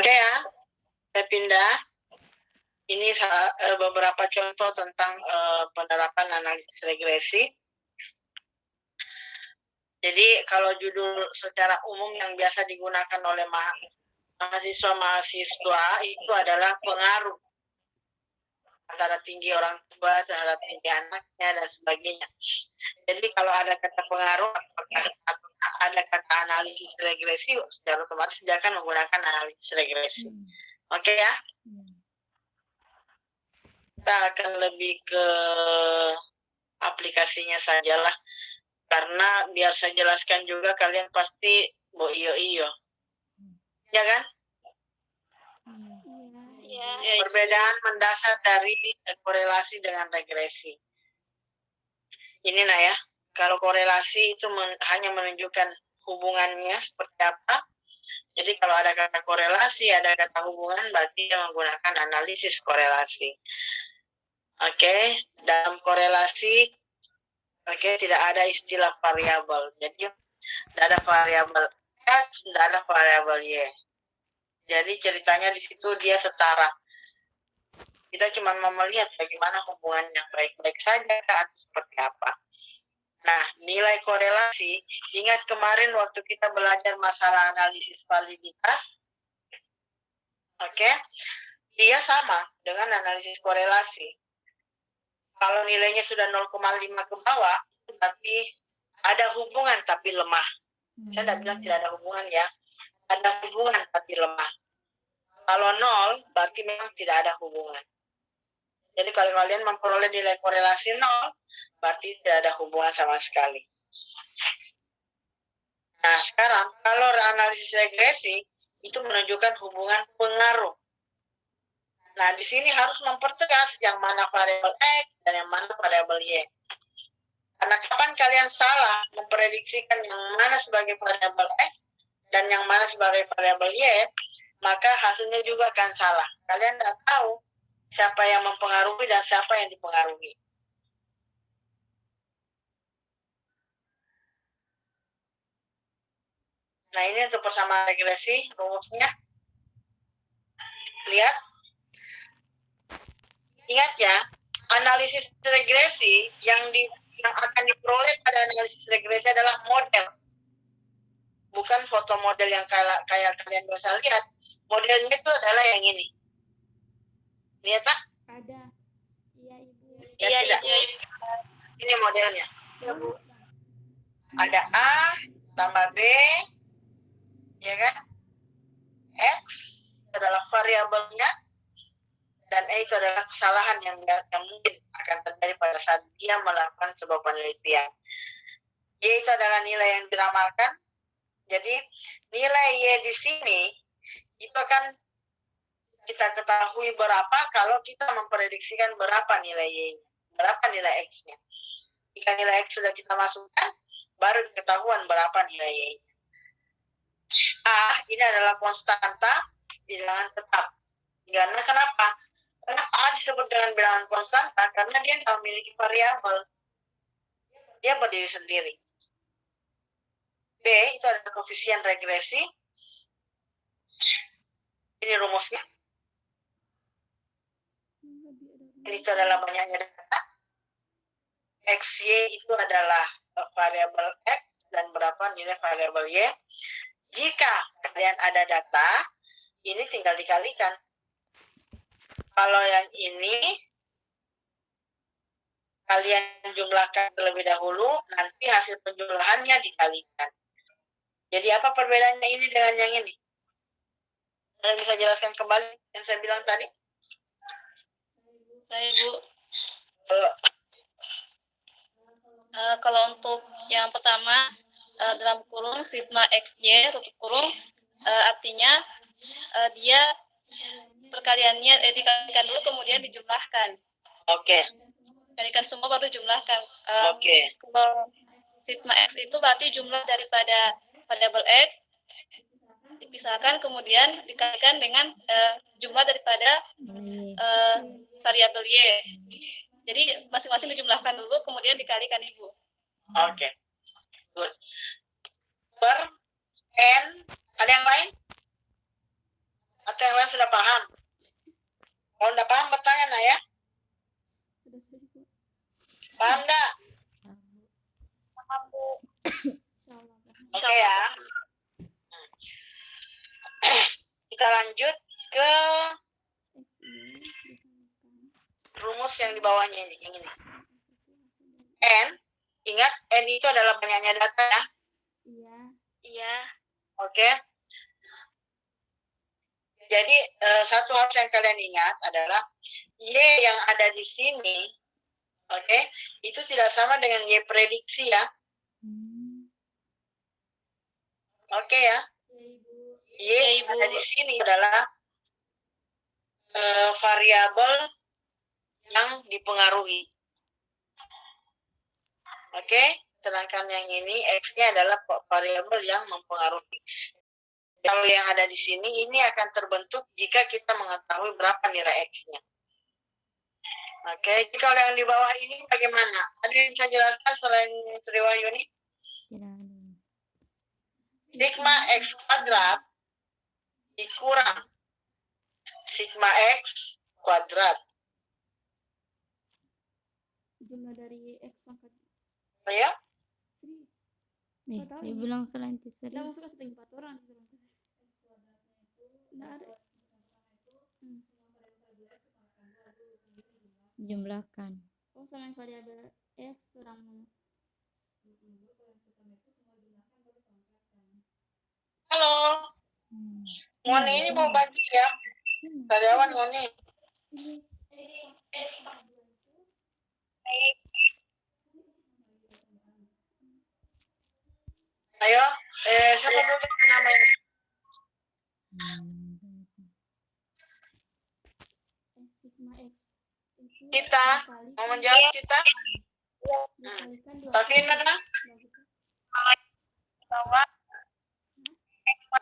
Oke ya, saya pindah. Ini beberapa contoh tentang penerapan analisis regresi. Jadi kalau judul secara umum yang biasa digunakan oleh mahasiswa itu adalah pengaruh antara tinggi orang tua terhadap tinggi anaknya dan sebagainya. Jadi kalau ada kata pengaruh atau ada kata analisis regresi, secara otomatis dia akan menggunakan analisis regresi. Oke ya? Kita akan lebih ke aplikasinya sajalah, karena biar saya jelaskan juga kalian pasti iyo ya kan? Ya. Perbedaan mendasar dari korelasi dengan regresi. Ini ya, kalau korelasi itu hanya menunjukkan hubungannya seperti apa. Jadi kalau ada kata korelasi, ada kata hubungan, berarti dia menggunakan analisis korelasi. Oke, dalam korelasi, tidak ada istilah variabel. Jadi tidak ada variabel X, tidak ada variabel Y. Jadi ceritanya di situ dia setara. Kita cuma mau melihat bagaimana hubungannya, baik-baik saja atau seperti apa. Nah, nilai korelasi, ingat kemarin waktu kita belajar masalah analisis validitas, oke, dia sama dengan analisis korelasi. Kalau nilainya sudah 0,5 ke bawah, itu berarti ada hubungan tapi lemah. Saya tidak bilang tidak ada hubungan ya. Ada hubungan tapi lemah. Kalau 0, berarti memang tidak ada hubungan. Jadi kalau kalian memperoleh nilai korelasi 0, berarti tidak ada hubungan sama sekali. Nah, sekarang kalau analisis regresi, itu menunjukkan hubungan pengaruh. Nah, di sini harus mempertegas yang mana variabel X dan yang mana variabel Y. Karena kapan kalian salah memprediksikan yang mana sebagai variabel X dan yang mana sebagai variabel Y, maka hasilnya juga akan salah. Kalian tidak tahu siapa yang mempengaruhi dan siapa yang dipengaruhi. Nah, ini untuk persamaan regresi, rumusnya. Lihat. Ingat ya, analisis regresi yang akan diperoleh pada analisis regresi adalah model. Bukan foto model yang kayak kalian bisa lihat. Modelnya itu adalah yang ini. Lihat tak? Ada. Iya, Ibu. Ya, tidak. Ini modelnya. Ya, Bu. Ada A tambah B, ya kan? X adalah variabelnya, dan E itu adalah kesalahan yang mungkin akan terjadi pada saat dia melakukan sebuah penelitian. Y itu adalah nilai yang diramalkan. Jadi nilai Y di sini itu akan kita ketahui berapa kalau kita memprediksikan berapa nilai Y-nya, berapa nilai X-nya. Jika nilai X sudah kita masukkan, baru diketahuan berapa nilai Y-nya. A ini adalah konstanta bilangan tetap. Karena kenapa? Kenapa A disebut dengan bilangan konstanta? Karena dia tidak memiliki variabel. Dia berdiri sendiri. B itu adalah koefisien regresi. Ini rumusnya. Ini itu adalah banyaknya data. XY itu adalah variabel X dan berapa nilai variabel Y. Jika kalian ada data, ini tinggal dikalikan. Kalau yang ini, kalian jumlahkan terlebih dahulu, nanti hasil penjumlahannya dikalikan. Jadi apa perbedaannya ini dengan yang ini? Saya bisa jelaskan kembali yang saya bilang tadi? Saya, Bu. Kalau untuk yang pertama, dalam kurung sigma XY tutup kurung, artinya dia perkaliannya dikalikan dulu kemudian dijumlahkan. Oke. Kalikan semua baru jumlahkan. Oke. Kalau sigma X itu berarti jumlah daripada variabel X dipisahkan kemudian dikalikan dengan jumlah daripada variabel Y. Jadi masing-masing dijumlahkan dulu kemudian dikalikan Ibu. Oke. Good. Per N, ada yang lain? Atau yang lain sudah paham? Kalau tidak paham bertanya nak ya. Sudah sering, Bu. Paham enggak? Paham, Bu. Insyaallah. Oke ya. Kita lanjut ke X ini dikalikan rumus yang di bawahnya ini, yang ini. N, ingat N itu adalah banyaknya data ya. iya Iya. Oke. Jadi satu hal yang kalian ingat adalah Y yang ada di sini, oke, itu tidak sama dengan Y prediksi ya. Oke ya. Y yang ada di sini adalah variabel yang dipengaruhi. Oke, sedangkan yang ini X-nya adalah variabel yang mempengaruhi. Kalau yang ada di sini, ini akan terbentuk jika kita mengetahui berapa nilai X-nya. Oke, jadi kalau yang di bawah ini bagaimana? Ada yang bisa jelaskan selain Sri Wahyuni? Sigma X kuadrat dikurang sigma X kuadrat. jumlah dari X pangkat Ya? Sri. Nih, Kau tahu dia ini? bilang selain tisari. Kita masuk ke 4 orang. Nggak ada. Jumlahkan. Oh, sama yang variabel X kurang. Halo, Ngoni ini mau bagi ya. Karyawan Ngoni. Ayo, siapa dulu namanya? Sigma X itu Kita, mau menjawab kita? dikalikan 2 Safina? Bahwa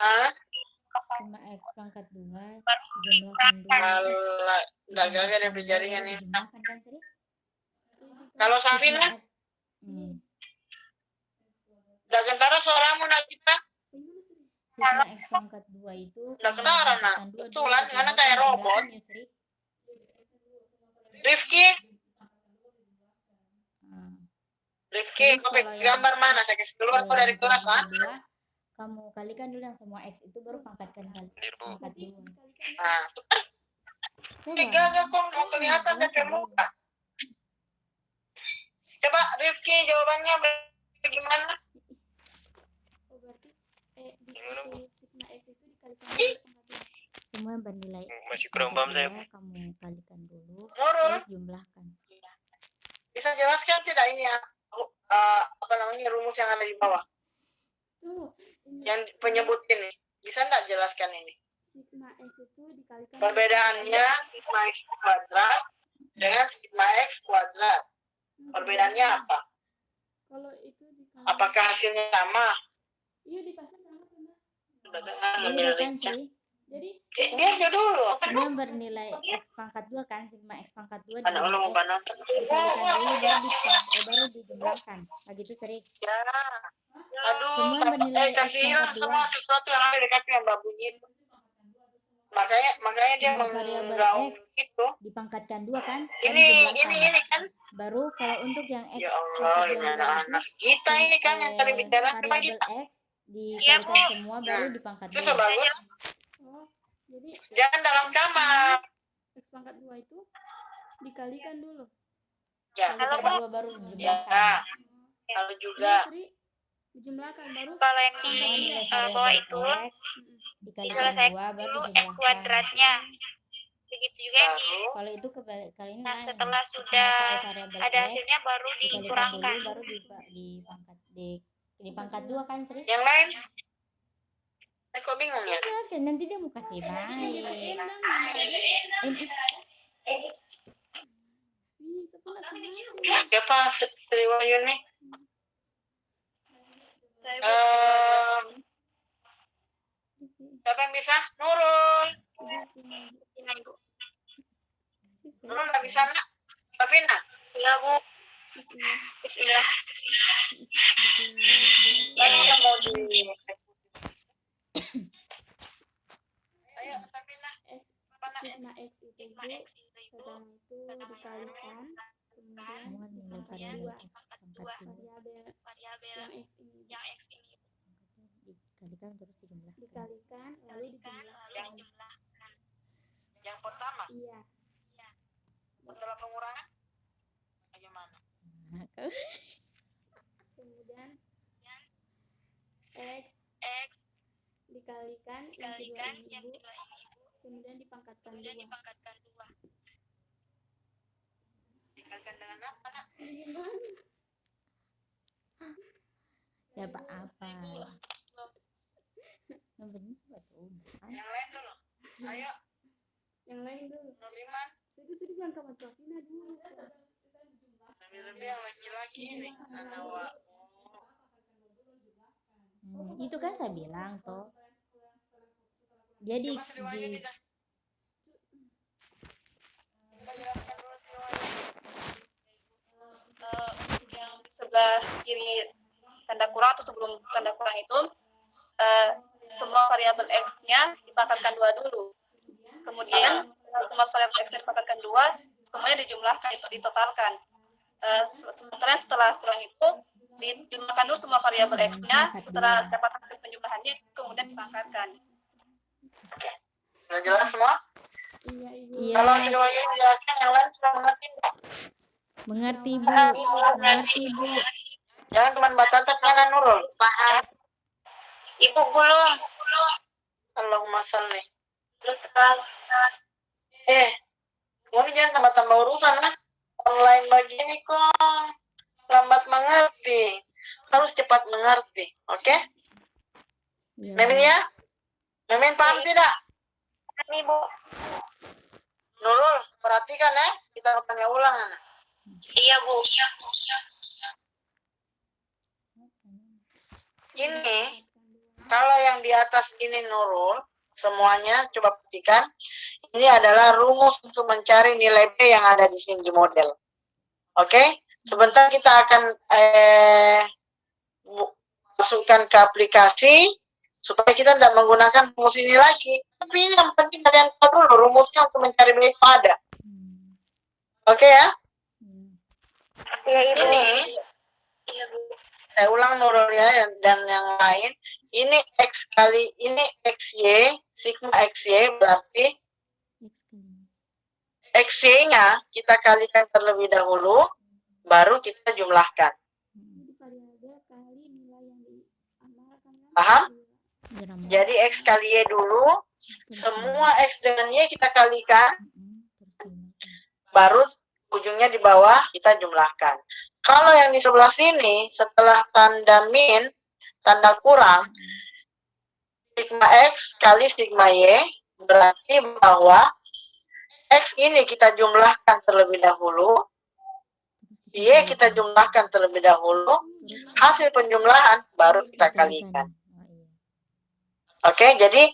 Hah? Sigma X pangkat 2 jumlahkan 2. Alah, gagal ada jaringan ini. Jumlahkan kan Sri? Kalau Safina, Sigma X. udah kentara suaramu nak kita? Sigma X pangkat 2 itu Udah kentara nak? Betulan, karena kayak robot. ya Sri. Rifki, Rifki, Terus kau kalau yang gambar mana? Saya kasih keluar kau dari kelas, ah? kedua, kamu kalikan dulu yang semua X itu baru pangkatkan kali. Pangkat 2. Nah, gagal kok mau kelihatan dari muka. Coba Rifki jawabannya bagaimana? Oh, berarti sigma X itu dikalikan 2 pangkat 2. Semua yang bernilai Masih X kurang pangkat paham saya. 2, kamu kalikan dulu, Nurul, terus jumlahkan. bisa jelaskan tidak ini ya? Apa namanya rumus yang ada di bawah? Tuh, ini Yang penyebut ini. Bisa enggak jelaskan ini? sigma X itu dikalikan Perbedaannya sigma X kuadrat dengan sigma X kuadrat. Perbedaannya apa? Kalau itu dikalikan. Apakah hasilnya sama? Iya, dipasang sama benar. Dengan Beda lebih kan rincang. Sri? Jadi Dia aja dulu. Semua yang bernilai X pangkat 2 kan, sigma X pangkat 2 Anak jumlah ulung X panon. dikalikan dulu baru dijumlahkan. Begitu Sri. Ya. Aduh, Semua yang bernilai X kasih hilang pangkat 2. semua sesuatu yang ada di kaki yang mbak bunyi itu. Makanya dia Semua variabel menggaung X itu. dipangkatkan 2 kan, baru Ini dijumlahkan. kan. Baru kalau untuk yang X Ya Allah, ini pangkat 2 itu, anak-anak kita ini kan yang tadi bicara sama variabel kita. X dikalikan semua baru Nah, dipangkat Itu 2. bagus. oh, jadi Jangan dalam kamar. X pangkat 2 itu dikalikan dulu. Ya. Kalikan 2 baru Ya. dijumlahkan. Kalau Iya, juga Sri. Dijumlahkan baru kalau yang di Semua nilai bawah variabel itu X dikalikan diselesaikan 2 baru dulu X dijumlahkan. kuadratnya. Begitu juga yang di baru Kalau itu kali ini Nah, lain. setelah Semua sudah variabel ada X hasilnya baru dikalikan dikurangkan. dulu baru dipangkat 2 kan Sri? yang lain. Kok bingung ya? Jelaskan nanti dia mau kasih baik. Ih, sebelah sana. Siapa Sri Wahyuni? Saya yang bisa? Nurul. Iya, Ibu. Nurul nggak bisa nggak? Safina? Iya, Bu. Bismillah. Bismillah. Mana yang mau di? Ayo Safina. Sigma X itu Bu, pertama itu dikalikan, kemudian Semua nilai variabel X pangkat 2. Variabel yang X ini yang X ini Dikalikan terus dijumlahkan. dikalikan lalu dijumlahkan. Yang pertama, Iya, setelah pengurangan, bagaimana? Nah, kemudian X X dikalikan yang kedua ini Bu, kemudian dipangkatkan 2. dipangkatkan 2. Dikalikan dengan apa? Nak? dapat apa? Yang benar buat Yang lain dulu. Ayo, Yang lain dulu. Nurliman. Sedih bilang kamu Tuafina dulu. Lebih-lebih yang laki-laki ini. Anawa. Itu kan saya bilang toh. Jadi Coba Sriwangi dah. Coba jelaskan dulu Sriwangi. Untuk yang di sebelah kiri tanda kurang atau sebelum tanda kurang itu semua variabel X-nya dipangkatkan 2 dulu. Kemudian semua variabel X-nya dipangkatkan 2, semuanya dijumlahkan, itu ditotalkan. Sementara setelah kurang itu dijumlahkan dulu semua variabel X-nya, setelah dapat hasil penjumlahannya kemudian dipangkatkan. Sudah jelas semua? Iya Ibu. Iya. Kalau Sriwangi menjelaskan, yang lain sudah mengerti enggak? Mengerti Bu. Mengerti Bu. Jangan cuma batatapnya dan Nurul. Paham. Ibu belum. Allahumma salli. Betul. Kamu ini jangan tambah-tambah urusan lah. Online begini kok lambat mengerti. Harus cepat mengerti. Oke? Iya, Memin Bu. ya? Memin paham tidak? Ibu. Nurul, perhatikan ya. Kita tanya ulang anak. Iya, Bu. Ini, kalau yang di atas ini Nurul, semuanya coba perhatikan. Ini adalah rumus untuk mencari nilai B yang ada di sini di model. Oke? Sebentar kita akan masukkan ke aplikasi supaya kita tidak menggunakan rumus ini lagi. Tapi ini yang penting kalian tahu dulu rumusnya untuk mencari B itu ada. Oke ya? Iya, Ibu. Ini Iya, Bu. saya ulang Nurul ya dan yang lain. Ini X kali ini XY, sigma XY berarti X kali. XY-nya kita kalikan terlebih dahulu, baru kita jumlahkan. Jadi variabel kali nilai yang diamalkan. Paham? Drama. Jadi X kali Y dulu, semua X dengan Y kita kalikan, Terus jumlahkan. baru ujungnya di bawah kita jumlahkan. Kalau yang di sebelah sini, setelah tanda min, tanda kurang, sigma X kali sigma Y, berarti bahwa X ini kita jumlahkan terlebih dahulu, Y kita jumlahkan terlebih dahulu, Terus hasil penjumlahan baru kita kalikan. Oh, iya. Oke, jadi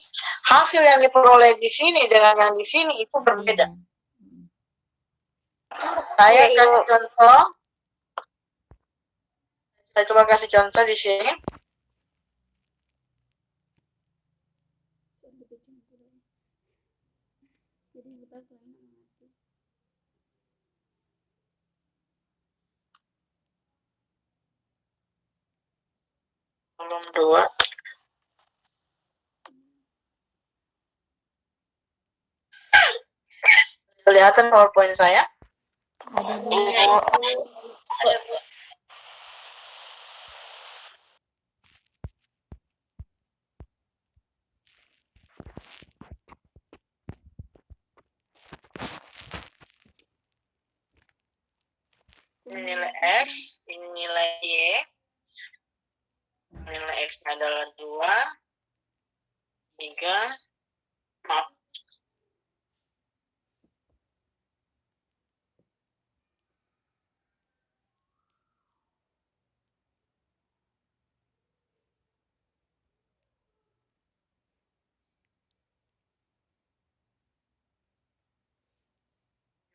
hasil yang diperoleh di sini dengan yang di sini itu berbeda. Beda. Saya kasih contoh. Saya coba kasih contoh di sini. Jadi kita selain mengerti. Belum 2. Kelihatan PowerPoint saya? Ada Bu. Ada, Bu. Ini nilai X, ini nilai Y. Nilai X adalah 2, 3, maaf.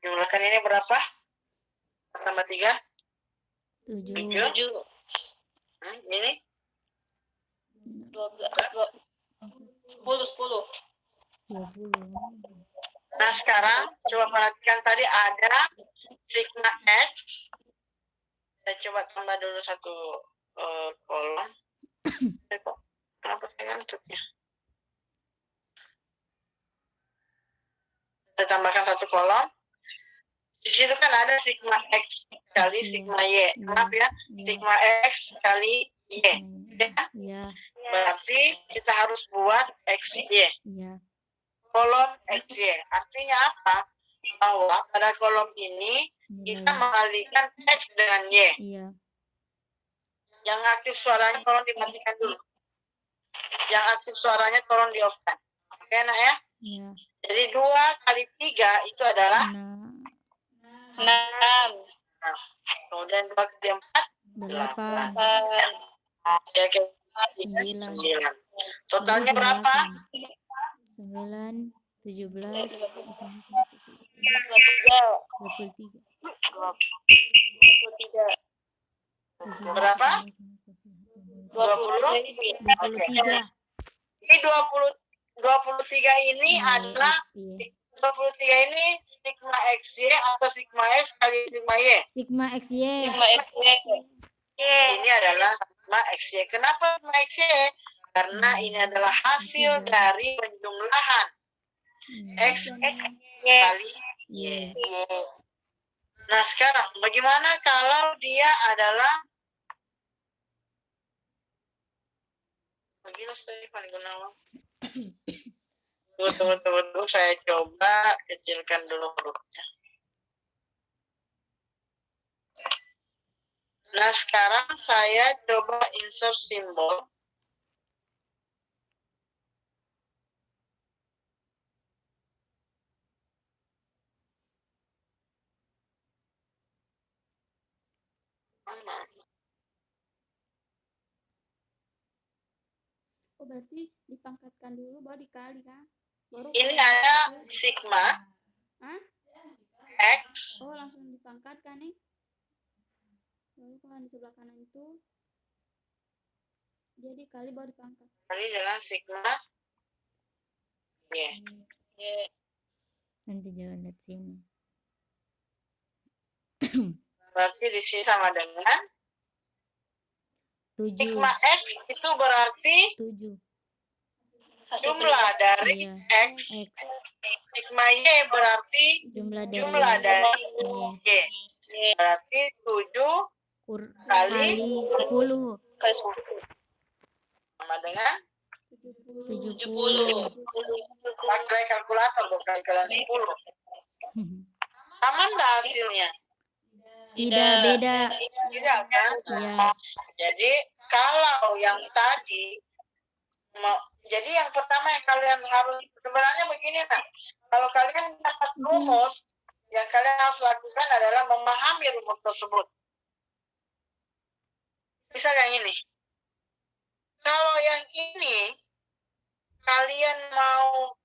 Jumlahkan ini berapa? Tambah 3? 7. 7. Ini 12, 10. 20. Nah sekarang coba perhatikan tadi ada sigma X. Saya coba tambah dulu satu kolom. Kok kenapa saya ngantuk ya? Saya tambahkan satu kolom. Di situ kan ada sigma X kali sigma Y. Maaf ya, sigma X kali Y. Iya. Berarti kita harus buat XY. Iya. Kolom XY. Artinya apa? Bahwa pada kolom ini kita mengalihkan X dengan Y. Iya. Yang aktif suaranya tolong dimatikan dulu. Yang aktif suaranya tolong di-off-kan. Oke, nak ya? Iya. Jadi 2 kali 3 itu adalah 6. kemudian 2 kali 4 8. Oke, 9. 9. Totalnya berapa? 9, 17, 23. 23. Berapa? 20. 23. Ini 23 ini adalah Iya. 23 ini sigma XY atau sigma X kali sigma Y. Sigma XY. Ini adalah sigma XY. Kenapa sigma XY? Karena ini adalah hasil dari penjumlahan X kali Y. Nah sekarang bagaimana kalau dia adalah begini Stefan Gunawan. Tunggu, saya coba kecilkan dulu hurufnya. Nah sekarang saya coba insert simbol. Oh, berarti dipangkatkan dulu baru dikali kan? Baru Ini ada sigma Hah? X. Oh, langsung dipangkatkan nih. Baru kalau di sebelah kanan itu jadi kali baru dipangkat. Kali dengan sigma Y. Nanti jangan lihat sini. Berarti di sini sama dengan 7. sigma X itu berarti 7. jumlah dari Iya. X. X. Sigma Y berarti Jumlah dari jumlah dari Y. Y. Berarti 7 kali 10. sama dengan 70. pakai kalkulator bukan kalian 10. Sama enggak hasilnya? Tidak, beda. Tidak kan? Iya. Jadi kalau yang tadi jadi yang pertama yang kalian harus sebenarnya begini nak. Kalau kalian dapat rumus, yang kalian harus lakukan adalah memahami rumus tersebut. Bisa yang ini. Kalau yang ini kalian mau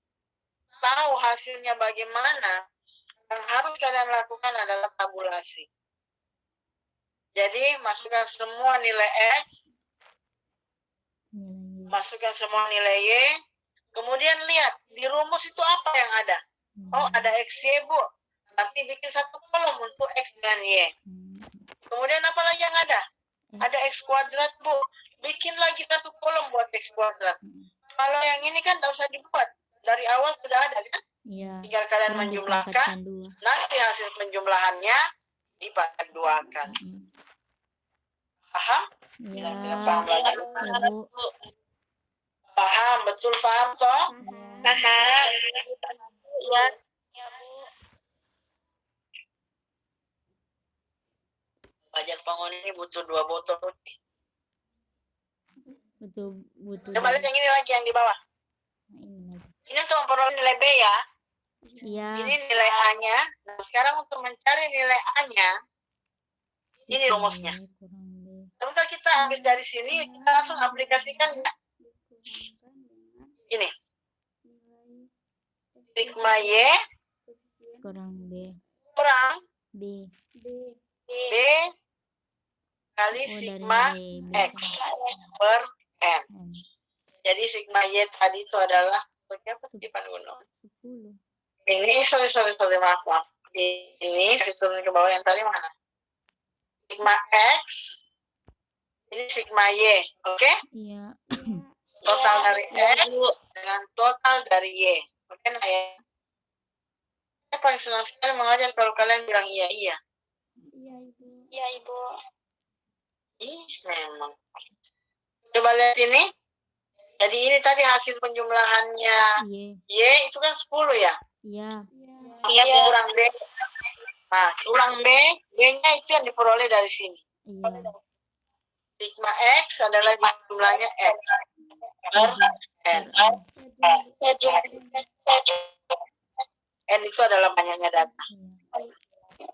tahu hasilnya bagaimana, yang harus kalian lakukan adalah tabulasi. Jadi masukkan semua nilai X, masukkan semua nilai Y, kemudian lihat di rumus itu apa yang ada. Oh, ada XY, Bu. Berarti bikin satu kolom untuk X dan Y. Kemudian apa lagi yang ada? Ada X kuadrat, Bu. Bikin lagi satu kolom buat X kuadrat. Kalau yang ini kan tidak usah dibuat. Dari awal sudah ada kan? Iya. Tinggal kalian Kurang menjumlahkan, dipangkatkan 2. nanti hasil penjumlahannya dipaduakan. Paham? Iya. Tidak paham lagi? Ya, Bu. Paham, betul paham toh? Paham. Iya. Wajar Pangon ini butuh 2 botol. Betul, butuh. Coba lihat yang ini lagi yang di bawah. Ini lagi. Ini untuk memperoleh nilai B ya. Iya. Ini nilai A-nya. Nah, sekarang untuk mencari nilai A-nya, ini rumusnya. Kurang B. Sebentar kita habis dari sini, kita langsung aplikasikan ya. Ini. Sigma Y Kurang B. kurang B. B kali Oh, dari sigma nilai B X sama per N. N. Jadi sigma Y tadi itu adalah berapa Sep- sih Pak Gunung? 10. Ini sorry maaf. Ini saya turun ke bawah yang tadi mana? Sigma X ini sigma Y, oke? Iya. Total dari X dengan total dari Y. Oke, nah ya. Saya paling senang sekali mengajar kalau kalian bilang iya. Iya, Ibu. Iya, Ibu. Ih, memang. Coba lihat ini. Jadi ini tadi hasil penjumlahannya Y. Y itu kan 10 ya? Iya. Iya. Kurang B. Nah, kurang B, B-nya itu yang diperoleh dari sini. Iya. Sigma X adalah jumlahnya X per N. N itu adalah banyaknya data. Iya.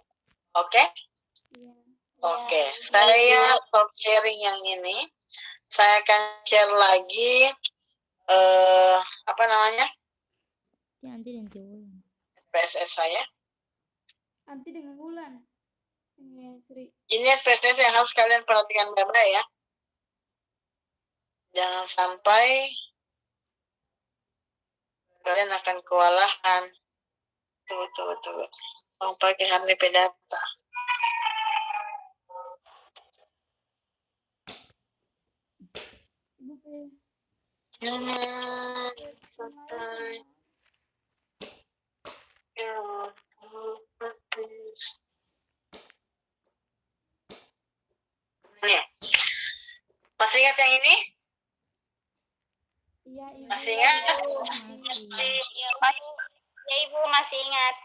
Oke? Oke, saya stop sharing yang ini. Saya akan share lagi apa namanya? Nanti ulang. PSS saya. Nanti dengan bulan. Sri. Ini PSS yang harus kalian perhatikan baik-baik ya. Jangan sampai kalian akan kewalahan. Tunggu. Mau pakai HDP data. Ibu P. Nih. Masih ingat yang ini? Iya, Ibu. Masih ingat? Masih. Ya, Ibu masih ingat.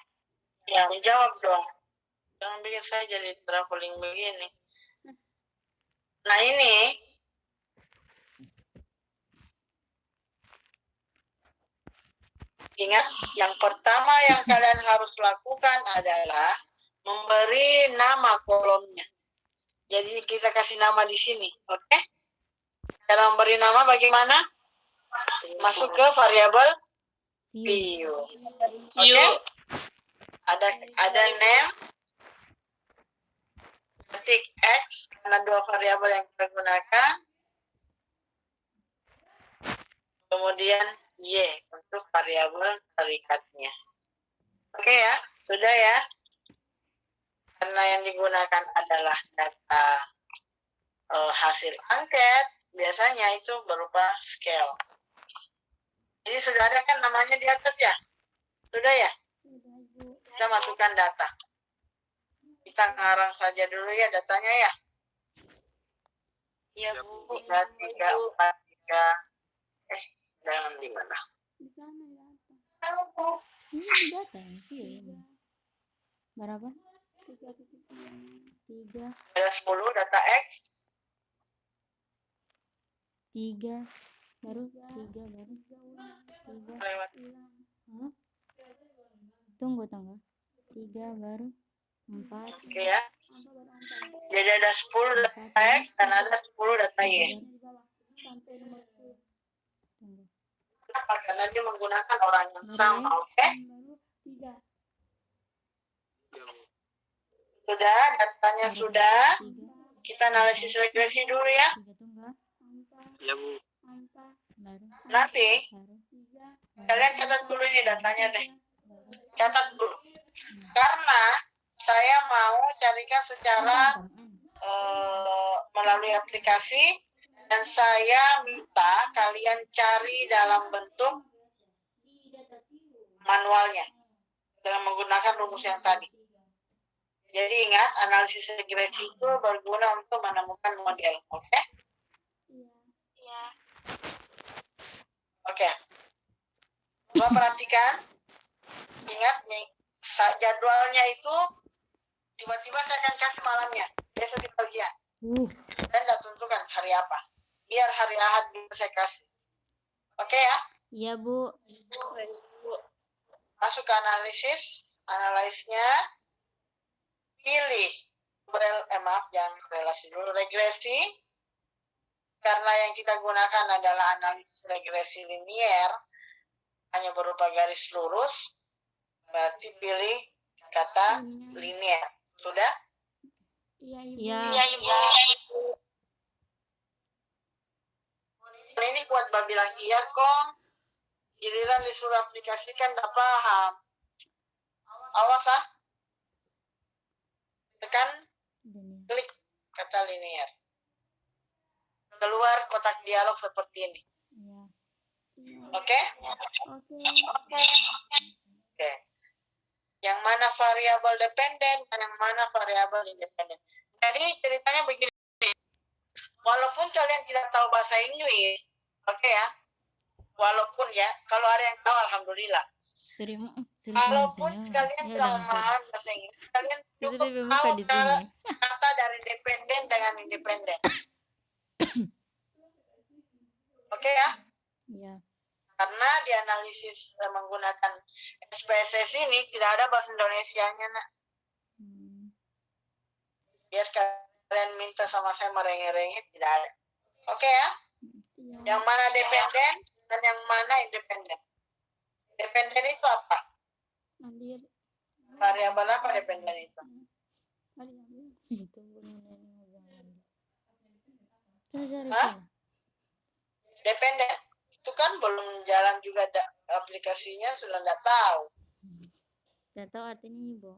Ya, jawab dong. Jangan bikin saya jadi traveling begini. Nah ini, ingat yang pertama yang kalian harus lakukan adalah memberi nama kolomnya. Jadi kita kasih nama di sini, oke? Cara memberi nama bagaimana? Masuk ke variabel view. Oke? Ada name, ketik X karena dua variabel yang kita gunakan. Kemudian Y untuk variabel terikatnya. Oke ya, sudah ya. Karena yang digunakan adalah data hasil angket, biasanya itu berupa scale. Ini sudah ada kan namanya di atas ya? Sudah ya? Kita masukkan data. Kita ngarang saja dulu ya datanya ya. Iya, Bu. 3, 3, 4, 3. Jangan di mana? Di sana ya. Ini di data yang view ini. Berapa? 3. Ada 10 data X. 3. Baru 3 baru. 3. Lewat. Hah? Tunggu. 3 baru 4. Oke ya. Jadi ada 10 data X dan ada 10 data Y. Sampai nomor 10. Tunggu. Kenapa? Karena dia menggunakan orang yang sama, oke? Baru 3. Sudah, datanya Baru sudah. 3. Kita analisis regresi dulu ya. 3 tunggu. Ya, Bu. Baru. Nanti Baru. kalian catat dulu ini datanya deh. Catat dulu. Karena saya mau carikan secara melalui aplikasi dan saya minta kalian cari dalam bentuk manualnya dengan menggunakan rumus yang tadi. Jadi ingat, analisis regresi itu berguna untuk menemukan model, oke? Iya. Oke. Coba perhatikan. Ingat nih, jadwalnya itu tiba-tiba saya akan kasih malamnya. Besok kita ujian. Dan tidak tentukan hari apa. Biar hari Ahad bisa saya kasih. Oke ya? Iya, Bu. Masuk ke analisisnya. Pilih jangan korelasi dulu, regresi. Karena yang kita gunakan adalah analisis regresi linier, hanya berupa garis lurus, berarti pilih kata Linear. linear. Sudah? Iya, Ibu. Iya. Ini kuat bilang iya kok. Giliran disuruh aplikasikan tidak paham. Awas ah. Tekan Linear. klik kata linear. Keluar kotak dialog seperti ini. Iya. Iya. Oke? Oke. Oke. Yang mana variabel dependen dan yang mana variabel independen. Jadi ceritanya begini. Walaupun kalian tidak tahu bahasa Inggris, oke ya. Walaupun ya, kalau ada yang tahu alhamdulillah. Sering Walaupun senyum. kalian Ya tidak udah, memahami bahasa Inggris, kalian Itu cukup dia tahu buka di sini. kata dari dependen dengan independen. Oke ya? Iya. Karena di analisis menggunakan SPSS ini tidak ada bahasa Indonesianya, nak. Hmm. Biar kalian minta sama saya merengek-rengek, tidak ada. Oke ya? Iya. Yang mana dependen dan yang mana independen. Dependen itu apa? Alir. Variabel apa dependen itu? Alir. Itu ngomong. Cari Hah? Dependen. Itu kan belum jalan juga aplikasinya sudah tidak tahu. Tidak tahu artinya, Ibu.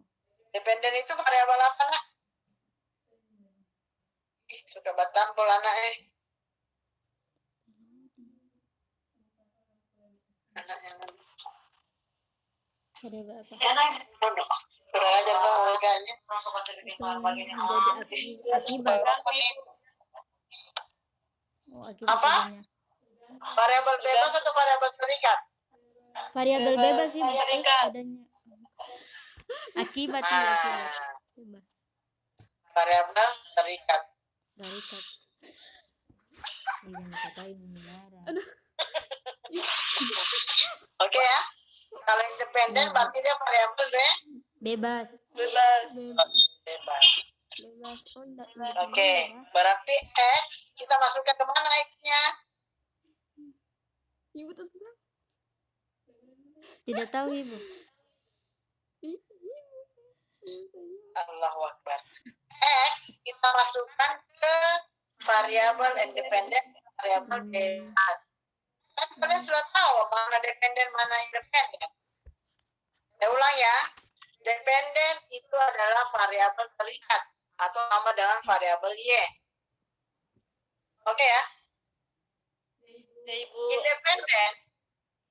Dependen itu variabel apa, nak? Ih, suka batampol anak Anak yang Ada apa? bodoh. Kurang ajar dong makanya. Jadi akibat. Oh, akibat Apa? adanya. Variabel bebas atau variabel terikat? Variabel bebas sih, X adanya. Akibat ya, akibat. Nah, Bebas. variabel terikat. Terikat. Jangan dikatain marah. Oke ya. Kalau independen berarti dia variabel Bebas. Bebas. bebas. Bebas. Oh, enggak. Oke, berarti X kita masukkan ke mana X-nya? Ibu tuh bilang. Tidak tahu, Ibu. Allahu Akbar. X kita masukkan ke variabel independen, variabel bebas. Kan kalian sudah tahu mana dependen, mana independen. Saya ulang ya. Dependen itu adalah variabel terikat atau sama dengan variabel Y. Oke ya. Ya, Ibu. Independen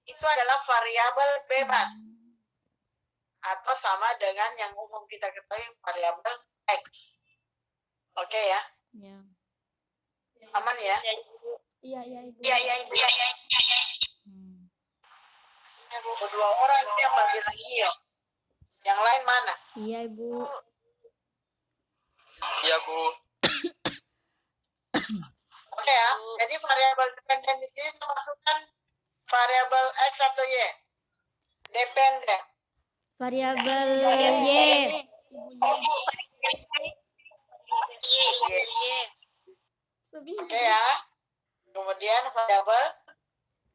itu adalah variabel bebas atau sama dengan yang umum kita ketahui variabel X. Oke ya. Ya. Aman ya? Ya, Ibu. Iya, Ibu. Ibu. Hmm. Kedua orang itu yang bilang iya. Yang lain mana? Iya, Ibu. Iya, Bu. Oke ya. Jadi variabel dependen di sini saya masukkan variabel X atau Y. Dependen. Variabel Y. Oke ya. Kemudian variabel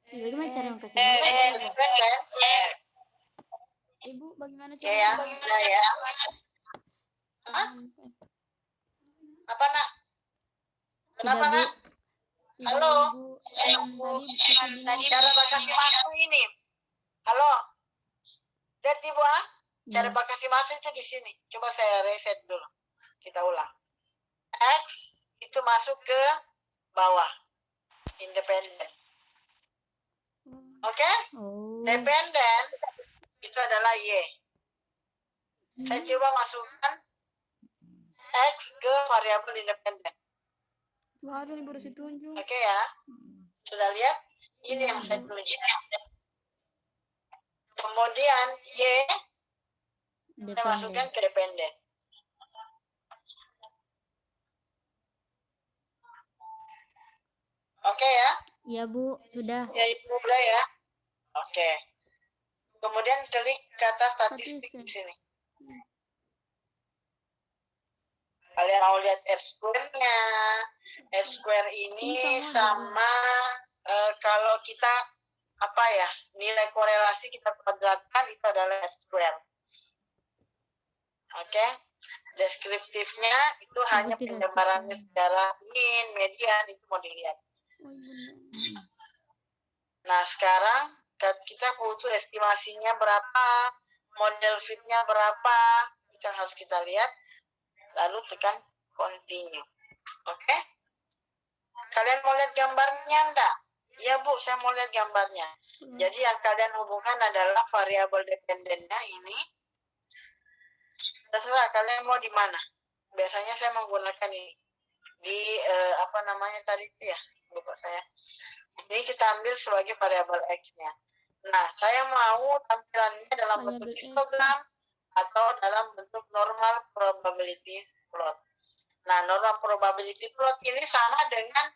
Bagaimana cara kasih independen. Ibu, bagaimana Oke ya. Sudah ya. Hah? Apa nak? Kenapa Tidak, Bu. nak? Halo? Tadi Cara bakasi masuk ini. Halo? Lihat Ibu ah. Cara Ya. bakasi masuk itu di sini. Coba saya reset dulu. Kita ulang. X itu masuk ke bawah. Independen. Oke? Oh. Dependen itu adalah Y. Saya coba masukkan X ke variabel independen. Tuh ada Ibu harus ditunjuk. Oke ya? Sudah lihat? Ini yang saya tulis. Kemudian Y saya masukkan ke dependen. Oke ya? Iya, Bu. Sudah. Ya, Ibu. Sudah ya? Oke. Kemudian klik kata statistik di sini. Kalian mau lihat R-square-nya. R-square ini sama kalau kita apa ya, nilai korelasi kita kuadratkan itu adalah R-square. Oke. Deskriptifnya itu hanya tidak penjabarannya tahu. secara mean, median itu mau dilihat. Oh, benar. Nah, sekarang kita butuh estimasinya berapa, model fitnya berapa, itu yang harus kita lihat, lalu tekan continue. Oke? Kalian mau lihat gambarnya enggak? Iya Bu, saya mau lihat gambarnya. Jadi yang kalian hubungkan adalah variabel dependennya ini. Terserah kalian mau di mana. Biasanya saya menggunakan ini di apa namanya tadi itu ya, lupa saya. Ini kita ambil sebagai variabel x-nya. Nah, saya mau tampilannya dalam bentuk Variabel X. histogram atau dalam bentuk normal probability plot. Nah, normal probability plot ini sama dengan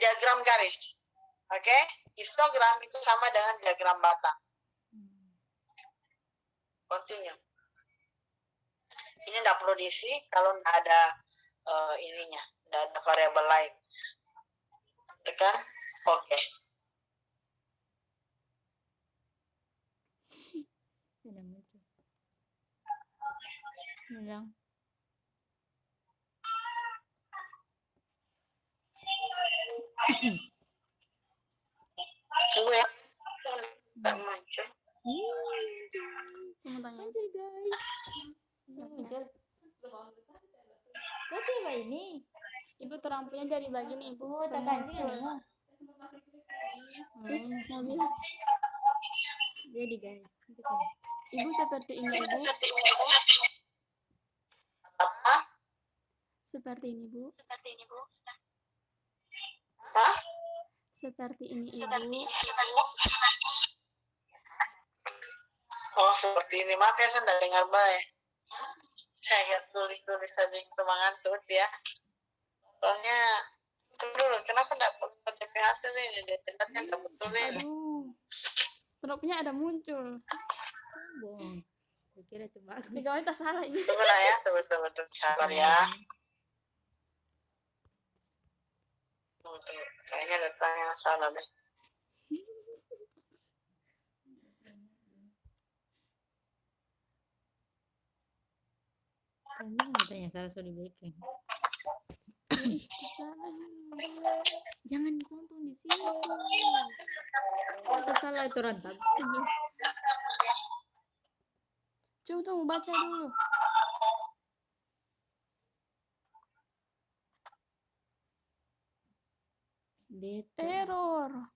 diagram garis. Oke? Histogram itu sama dengan diagram batang. Continue. Ini tidak perlu diisi kalau tidak ada ininya, tidak ada variabel lain. Tekan oke. Sudah muncul. Hilang. Tunggu ya. Tidak muncul. Kamu tanya. Muncul guys. Muncul. Berarti apa ini? Ibu terampunya dari bagian ibu. Oh, tak kancing kamu. Mobil. Jadi guys. Ibu seperti ini ibu. Apa? Seperti ini bu. Hah? Seperti ini ibu. Oh, seperti ini. Maaf ya, saya tidak dengar baik. Saya lihat tulis saja semangat tuh ya. Soalnya, tunggu dulu. Kenapa tidak DP hasil ini? Datanya tidak betul ini. Aduh. Dropnya ada muncul. Sombong. Saya kira itu bagus. Pegawai tak salah ini. Tunggu lah ya. Tunggu. Sabar ya. Tunggu. Kayaknya datanya yang salah deh. Kamu katanya salah sudah backing. Salah. Jangan disontung di situ. Kita salah itu rantak. Coba tunggu baca dulu. Error.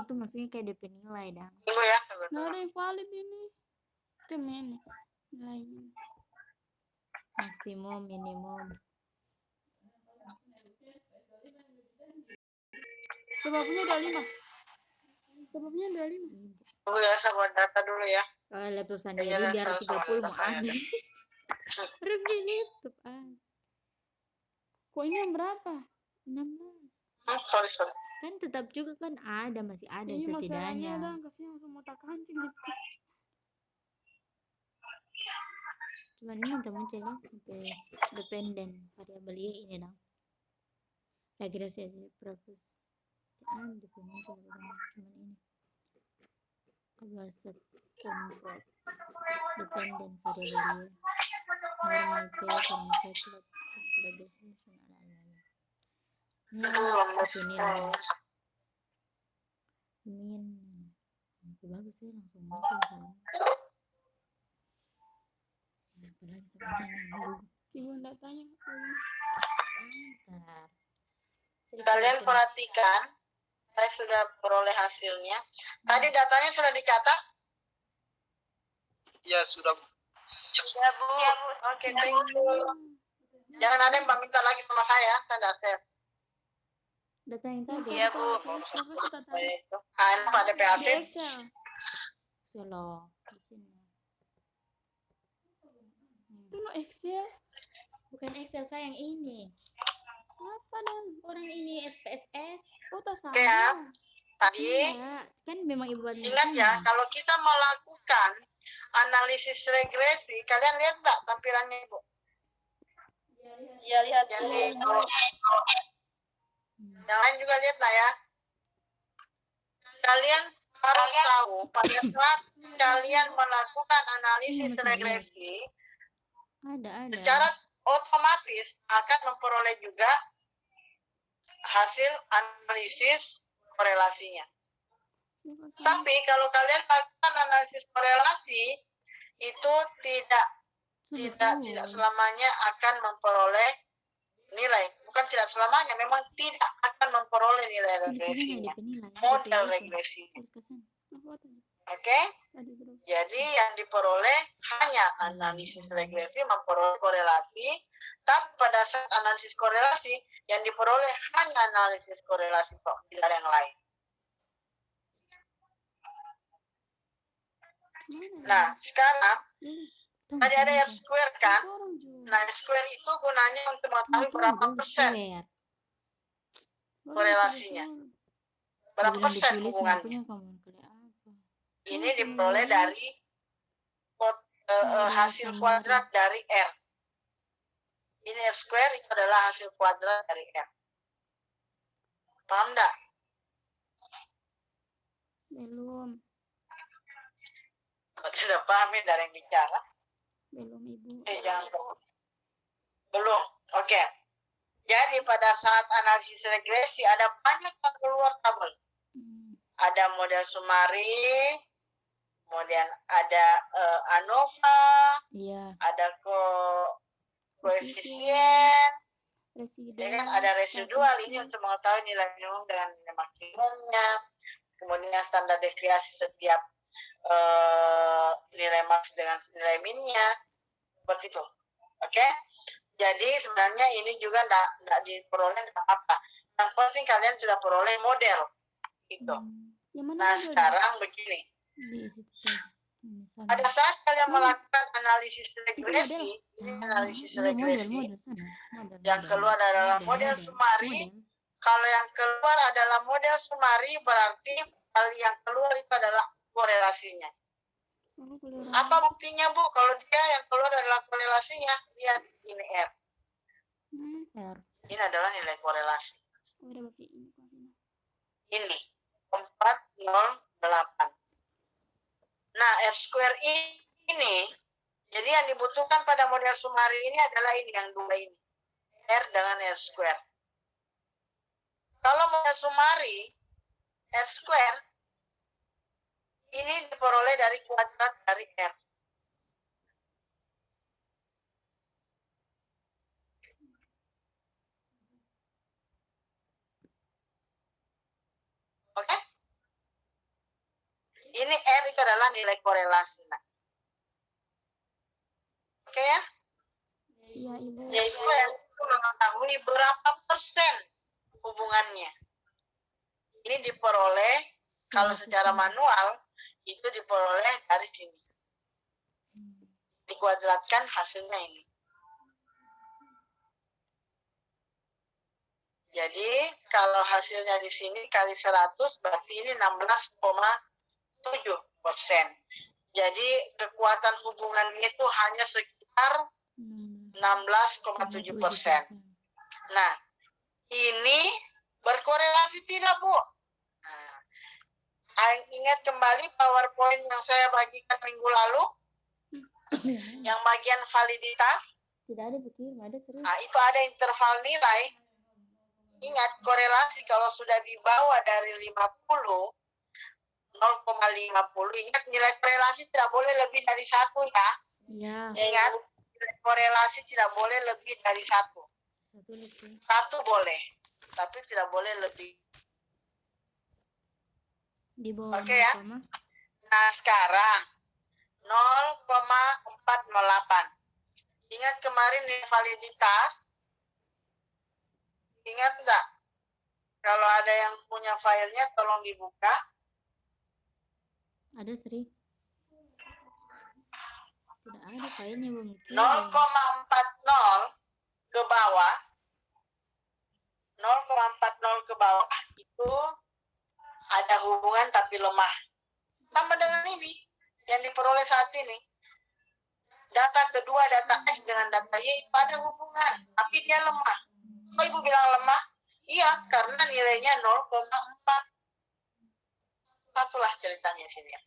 Itu maksudnya kayak DP nilai dah. Tunggu ya. Tunggu. Nggak ada yang valid ini. Itu ini. Nilainya. Maksimum, minimum. Sebabnya ada 5. Sebabnya ada 5. Tunggu ya, saya buat data dulu ya. Kalau laptop sendiri Iya, biar sama-sama 30 mau saya. ambil. Harus di laptop. Kok ini yang berapa? 16. Sorry. Kan tetap juga kan ada, masih ada Ini masalahnya setidaknya. dah. Kasihan semua tak kancing gitu. Cuman ini minta muncul ya. Dependen variabel Y ini dong. Regresi propus. Ada muncul cuman ini. Versus control. Dependen variabel Y. Normal P sama P plot. Ini nilai min. Bagus sih langsung muncul saya. Apalagi sebenarnya Ibu nggak tanya. Bentar. Kalian perhatikan, saya sudah peroleh hasilnya. Tadi datanya sudah dicatat? Ya sudah. Ya Bu. Oke, thank you. Jangan ada yang minta lagi sama saya tidak save. Data yang tadi. Iya Bu. Saya Saya itu. Pak DP di hasil. Excel. Selo di sini. Itu no Excel. Bukan Excel saya yang ini. Apa dan? Orang ini SPSS. Oh tak sama. Ya. Tadi Iya, kan memang ibu buat ingat ya, kalau kita melakukan analisis regresi, kalian lihat nggak tampilannya Ibu? Ya lihat Yang dulu. yang lain juga lihat lah ya. Kalian harus tahu pada saat kalian melakukan analisis Iya, regresi, ada. secara otomatis akan memperoleh juga hasil analisis korelasinya. Tapi kalau kalian lakukan analisis korelasi, itu tidak selamanya akan memperoleh nilai. Bukan tidak selamanya, memang tidak akan memperoleh nilai regresinya. Model regresinya. Oke? Jadi yang diperoleh hanya analisis regresi memperoleh korelasi, tapi pada saat analisis korelasi yang diperoleh hanya analisis korelasi kok, tidak ada yang lain. Nah, sekarang tadi ada R square kan? Nah, R square itu gunanya untuk mengetahui berapa persen korelasinya. Berapa persen hubungannya. Ini diperoleh dari hasil kuadrat dari R. Ini R square itu adalah hasil kuadrat dari R. Paham enggak? Belum. Kalau sudah paham ya dari yang bicara? Belum, Ibu. Jangan belum. Oke. Jadi pada saat analisis regresi ada banyak yang keluar tabel. Ada model sumari, kemudian ada ANOVA, ada koefisien, ya kan? Ada residual, ini untuk mengetahui nilai minimum dengan nilai maksimumnya, kemudian standar deviasi setiap nilai max dengan nilai minnya, seperti itu. Oke? Jadi sebenarnya ini juga tidak diperoleh apa-apa. Yang penting kalian sudah peroleh model. Itu. Nah sekarang begini. Pada saat kalian melakukan analisis regresi, ini analisis regresi, yang keluar adalah model sumari. Kalau yang keluar adalah model sumari, berarti yang keluar itu adalah korelasinya. Apa buktinya, Bu? Kalau dia yang keluar adalah korelasinya, lihat ini R. Ini adalah nilai korelasi. Ini 408. Nah, R square ini, jadi yang dibutuhkan pada model sumari ini adalah ini, yang dua ini. R dengan R square. Kalau model sumari, R square, ini diperoleh dari kuadrat dari R. Oke? Ini R itu adalah nilai korelasi. Nah. Oke ya? Iya, Ibu. R square itu mengetahui berapa persen hubungannya. Ini diperoleh, kalau secara manual, itu diperoleh dari sini. Dikuadratkan hasilnya ini. Jadi, kalau hasilnya di sini kali 100, berarti ini 16,7%. Jadi, kekuatan hubungannya itu hanya sekitar 16,7%. Nah, ini berkorelasi tidak, Bu? Nah, ingat kembali PowerPoint yang saya bagikan minggu lalu? Yang bagian validitas? Tidak ada, betul. Ada serius. Nah, itu ada interval nilai. Ingat, korelasi kalau sudah di bawah dari 50, 0,50, ingat nilai korelasi tidak boleh lebih dari 1 ya. Ya. Ingat, nilai korelasi tidak boleh lebih dari 1. 1 boleh, tapi tidak boleh lebih. Oke ya. Nah sekarang 0,408. Ingat kemarin nilai validitas. Ingat enggak? Kalau ada yang punya filenya tolong dibuka. Ada, Sri. Tidak ada filenya, Bu. 0,40 ke bawah. 0,40 ke bawah itu ada hubungan tapi lemah. Sama dengan ini yang diperoleh saat ini. Data kedua, data X dengan data Y itu ada hubungan, tapi dia lemah. Kok Ibu bilang lemah? Iya, karena nilainya 0,41. lah ceritanya sini ya.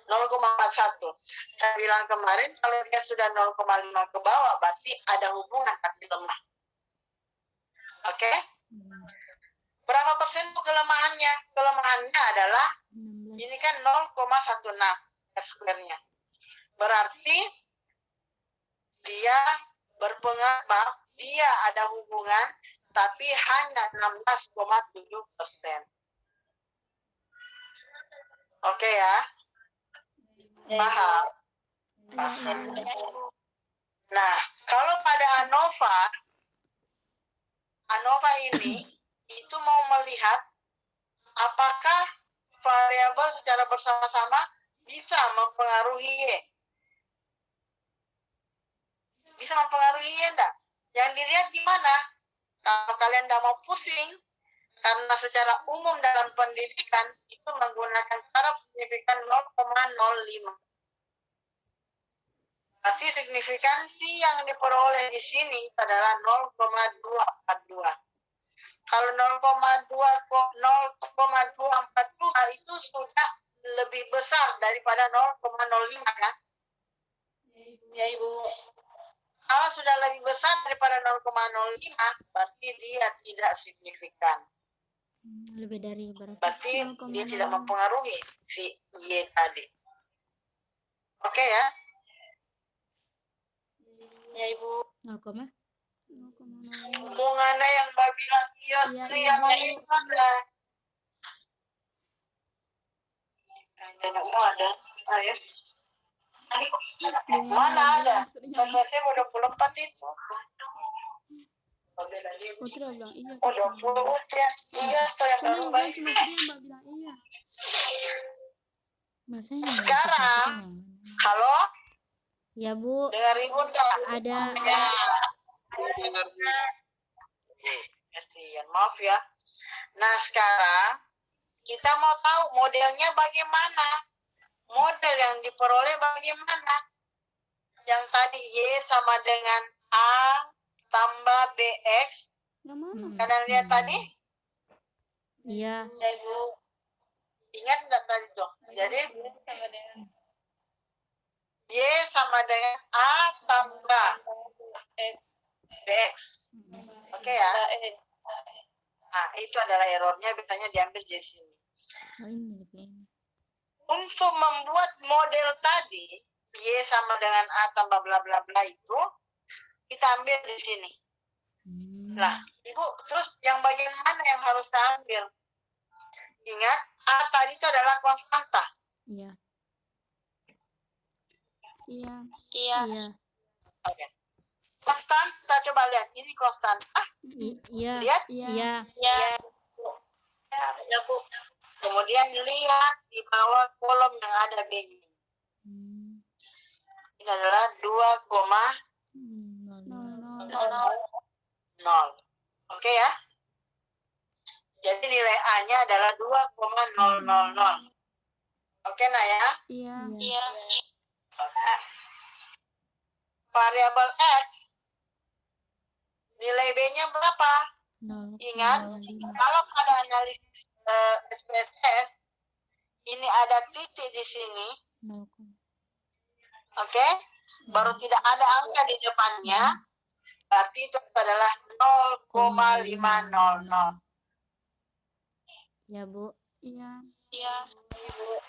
0,41. Saya bilang kemarin kalau dia sudah 0,5 ke bawah berarti ada hubungan tapi lemah. Oke? Berapa persen itu kelemahannya? Kelemahannya adalah 16. ini kan 0,16 R square-nya. Berarti dia dia ada hubungan tapi hanya 16,7%. Oke ya? Paham? Paham. Nah, kalau pada ANOVA ini itu mau melihat apakah variabel secara bersama-sama bisa mempengaruhi Y. Bisa mempengaruhi Y enggak? Yang dilihat di mana? Kalau kalian tidak mau pusing, karena secara umum dalam pendidikan itu menggunakan taraf signifikan 0,05. Berarti signifikansi yang diperoleh di sini adalah 0,242. Kalau 0,242 itu sudah lebih besar daripada 0,05 kan? Ya Ibu. Kalau sudah lebih besar daripada 0,05 berarti dia tidak signifikan. Lebih dari berapa? Berarti dia tidak mempengaruhi si Y tadi. Oke ya? Ya Ibu. 0, Hubungannya yang Mbak bilang iya sih yang itu ada. Ada. Ayo. Mana ada? Saya udah 24 itu. Putri bilang iya. Oh, 20 ya. Iya, saya Karena baru yang bilang baik. cuma Putri yang Mbak bilang iya. Masanya Sekarang, yang mana? halo? Ya Bu, Dengar Ibu enggak? ada. Ya. Kasihan, maaf ya. Nah, sekarang kita mau tahu modelnya bagaimana. Model yang diperoleh bagaimana. Yang tadi Y sama dengan A tambah BX. Yang mana? Kalian lihat tadi? Iya. Ya Ibu. Ingat nggak tadi tuh? Jadi Sama dengan Y sama dengan A tambah X. BX. Oke ya? E. Nah, itu adalah errornya biasanya diambil dari sini. Oh ini lebih ini. Untuk membuat model tadi, Y sama dengan A tambah bla bla bla itu, kita ambil di sini. Nah, Ibu, terus yang bagian mana yang harus saya ambil? Ingat, A tadi itu adalah konstanta. Iya. Iya. Iya. Iya. Oke. Konstanta, coba lihat. Ini konstanta. Iya. Lihat. Iya. Ya. Ya, Bu. Kemudian lihat di bawah kolom yang ada B-nya. Ini adalah 2,00. Oke ya? Jadi nilai A-nya adalah 2,000. Oke, nah ya? Iya. Iya. Oke. Variabel X, nilai B-nya berapa? 0,05. Ingat, kalau pada analisis SPSS, ini ada titik di sini, 0, oke? Baru tidak ada angka di depannya, berarti itu adalah 0,500. ya Bu. Iya. Iya.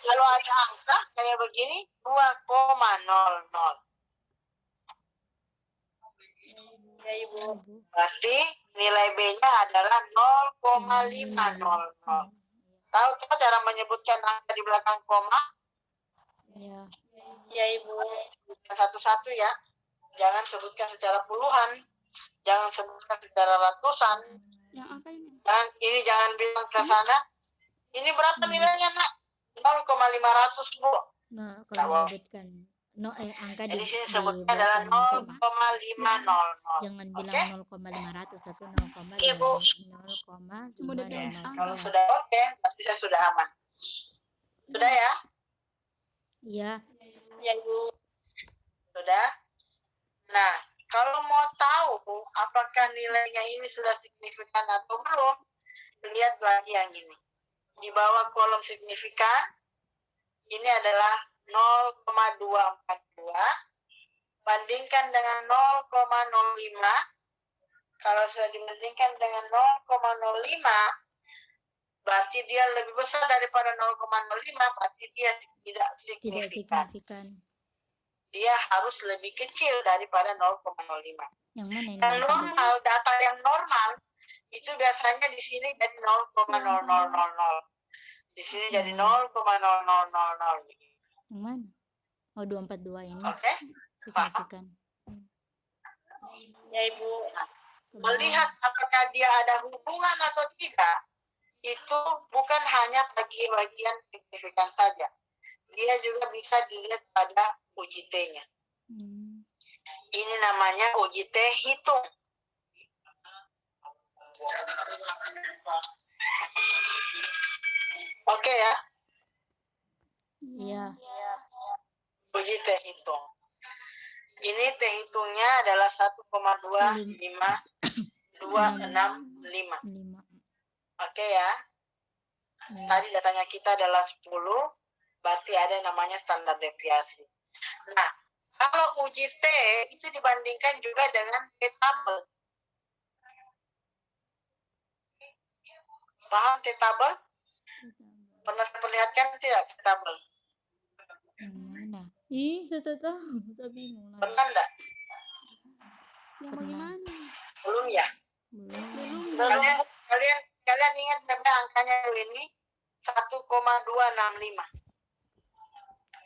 Kalau ada angka kayak begini, 2,00. Ya Ibu. Ya, Bu. Berarti nilai B-nya adalah 0,500. Tahu cara menyebutkan angka di belakang koma? Iya. Ya Ibu. Sebutkan satu-satu ya. Jangan sebutkan secara puluhan. Jangan sebutkan secara ratusan. Yang apa ini? Jangan bilang ke sana. Ini berapa nilainya, Nak? 0,500, Bu. Nah, kalau menyebutkan angka Jadi di sini sebutnya belakang adalah koma, 0,500. jangan bilang Oke? 0,500 tapi Iya, Bu. 0,500. Kalau sudah oke, pasti saya sudah aman. Sudah ya? Iya. Ya Ibu. Sudah? Nah, kalau mau tahu apakah nilainya ini sudah signifikan atau belum, lihat lagi yang ini. Di bawah kolom signifikan, ini adalah 0,242 bandingkan dengan 0,05. Kalau sudah dibandingkan dengan 0,05 berarti dia lebih besar daripada 0,05, berarti dia tidak Tidak signifikan. signifikan. Dia harus lebih kecil daripada 0,05. Yang mana ini? Yang normal, data yang normal itu biasanya di sini jadi 0,0000. Di sini jadi 0,0000. Yang mana? Oh, 242 ini. Oke? Signifikan. Ya Ibu. Melihat apakah dia ada hubungan atau tidak, itu bukan hanya bagi bagian signifikan saja. Dia juga bisa dilihat pada uji T-nya. Ini namanya uji T hitung. Oke ya, Iya. uji T hitung. Ini T hitungnya adalah 1,25265. 5. Oke ya. Tadi datanya kita adalah 10, berarti ada yang namanya standar deviasi. Nah, kalau uji T itu dibandingkan juga dengan T-tabel. Paham T-tabel? Pernah perlihatkan tidak T-tabel? Yang mana? Ih, saya tak tahu. Saya bingung lah. Pernah enggak? Yang Pernah. bagaimana? Belum ya? Belum. Kalian ingat berapa angkanya dulu ini? 1,265.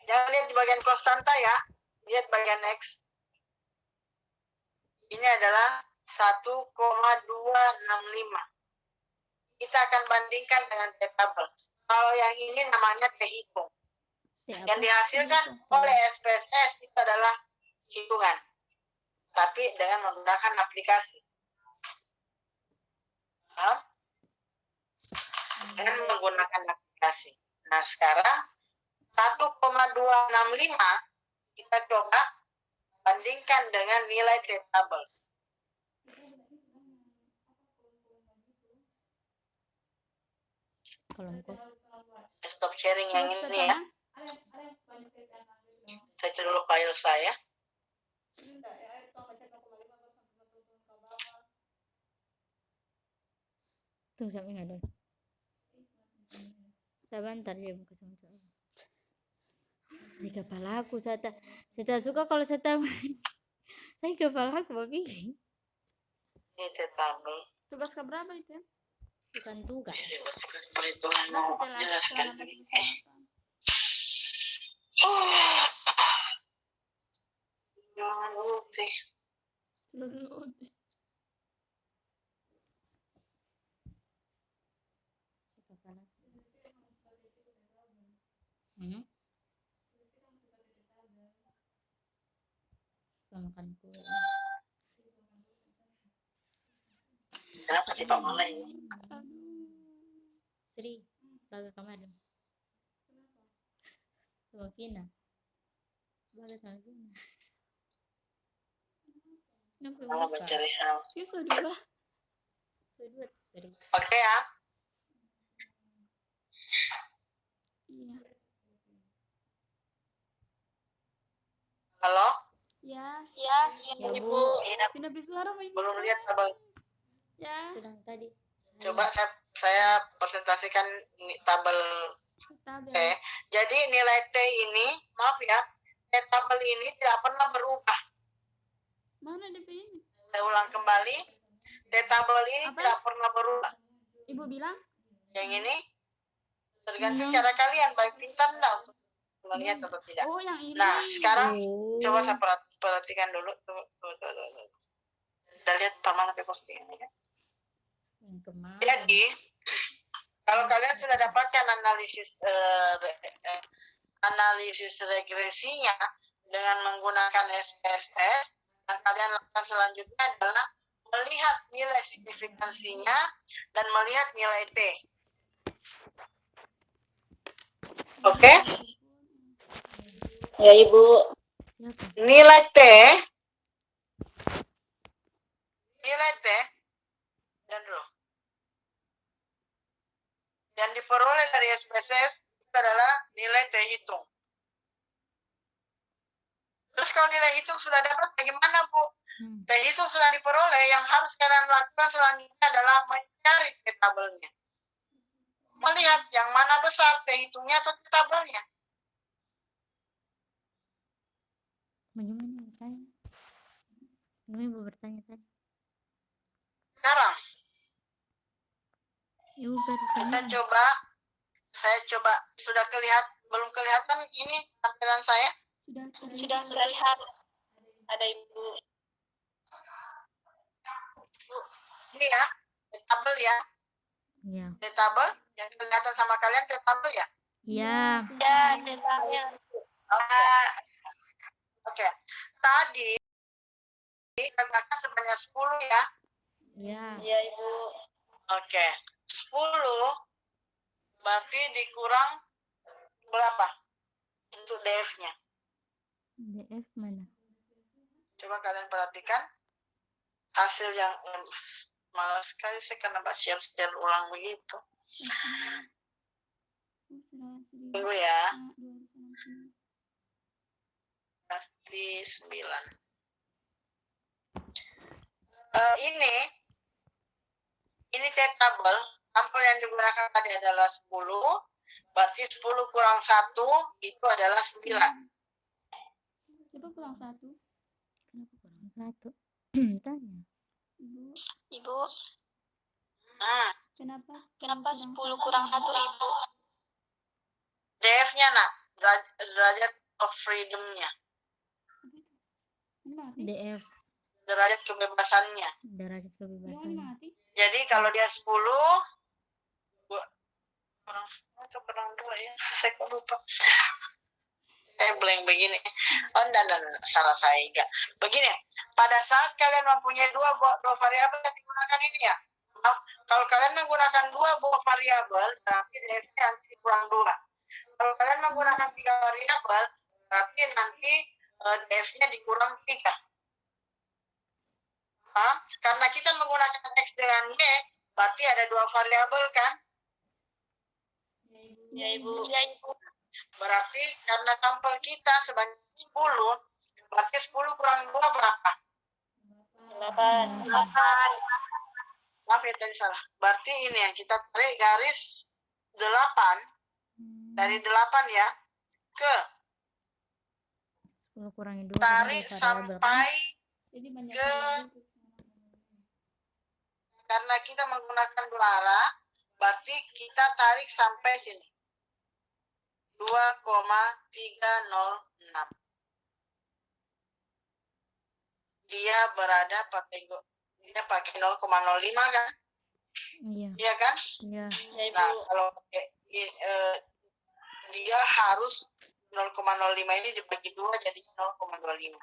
Jangan lihat di bagian konstanta ya. Lihat bagian X. Ini adalah 1,265. Kita akan bandingkan dengan T-tabel. Kalau yang ini namanya T hitung. Yang dihasilkan oleh SPSS itu adalah hitungan. Tapi dengan menggunakan aplikasi. Dengan menggunakan aplikasi. Nah, sekarang 1,265 kita coba bandingkan dengan nilai T-tabel. Kalau engkau. Stop sharing yang ini ya. Saya cek dulu file saya. Tunggu sampai nggak ada. Sebentar ya, buka sebentar. Saya kepala aku, saya tak suka kalau saya tak saya kepala aku babi. Ini T-tabel. Tugas keberapa itu ya? Bukan tugas. Ribet sekali perhitungan mau jelaskan ini. Jangan ulti. Saya kepala. Saya makan kue. Kenapa sih Pak Mala ini? Sri, baga kemarin. Sama Vina. Baga sama Vina. Kenapa Mala lupa? mencari hal. Iya, sudah. Kedua Sri. Oke ya. Iya. Halo? Ya. Ya, Ya, Ibu. Bu. Pindah suara mau Belum lihat tabel. Ya. Sudah tadi. Coba saya presentasikan tabel Tabel. T. Jadi nilai T ini, maaf ya, tabel ini tidak pernah berubah. Mana DP ini? Saya ulang kembali. Tabel ini Apa? tidak pernah berubah. Ibu bilang? Yang ini tergantung cara kalian, baik pintar enggak untuk melihat atau tidak. Oh, yang ini. Nah, sekarang Oh. coba saya perhatikan dulu. Tuh. Udah lihat paman apa postingan ya? Yang kemarin. Jadi, kalau kalian sudah dapatkan analisis regresinya dengan menggunakan SPSS, yang kalian lakukan selanjutnya adalah melihat nilai signifikansinya dan melihat nilai T. Oke? Ya Ibu. Siapa? Nilai T dan dulu yang diperoleh dari SPSS itu adalah nilai T hitung. Terus kalau nilai hitung sudah dapat, bagaimana Bu? T hitung sudah diperoleh, yang harus kalian lakukan selanjutnya adalah mencari T tabelnya. Melihat yang mana besar, T hitungnya atau T tabelnya. Bagaimana bertanya? Bagaimana Ibu bertanya tadi? Sekarang Ibu kita bertanya. coba, saya coba, sudah belum kelihatan ini tampilan saya? Sudah terlihat. Ada Ibu. Ini ya, T tabel ya. Iya. T tabel yang kelihatan sama kalian T tabel ya? Iya. Ya, tetapnya. Oke. Tadi dikatakan sebanyak 10 ya. Iya. Iya, Ibu. Oke. 10 berarti dikurang berapa? Untuk DF-nya. DF mana? Coba kalian perhatikan hasil yang malas sekali saya karena share ulang begitu. Tunggu ya. Pasti 9. Ini T tabel. Sampel yang digunakan tadi adalah 10. Berarti 10 kurang 1 itu adalah 9. Coba kurang 1. Kenapa kurang 1? Tanya. Ibu, Kenapa 10 kurang 1, Ibu? DF-nya nak, derajat of freedom-nya, DF derajat kebebasannya. derajat kebebasan. Jadi kalau dia 10 kurang 2 ya, saya kok lupa. Saya blank begini. Oh, dan salah saya enggak. Begini, pada saat kalian mempunyai dua variabel yang digunakan ini ya. Maaf, kalau kalian menggunakan 2 buah variabel, berarti DF-nya nanti kurang 2. Kalau kalian menggunakan 3 variabel, berarti nanti DF-nya dikurang 3. Karena kita menggunakan X dengan Y, berarti ada 2 variabel kan? Ya, Ibu. Ya, Ibu. Berarti karena sampel kita sebanyak 10, berarti 10 kurang 2 berapa? 8. Maaf ya tadi salah. Berarti ini yang kita tarik garis 8. Dari 8 ya. Ke 10 kurangi 2 tarik sampai ke, karena kita menggunakan 2 arah, berarti kita tarik sampai sini. 2,306. Dia berada pakai 0,05 kan? Iya. Iya kan? Iya. Ya, Ibu. Nah, kalau dia harus 0,05 ini dibagi 2 jadi 0,25.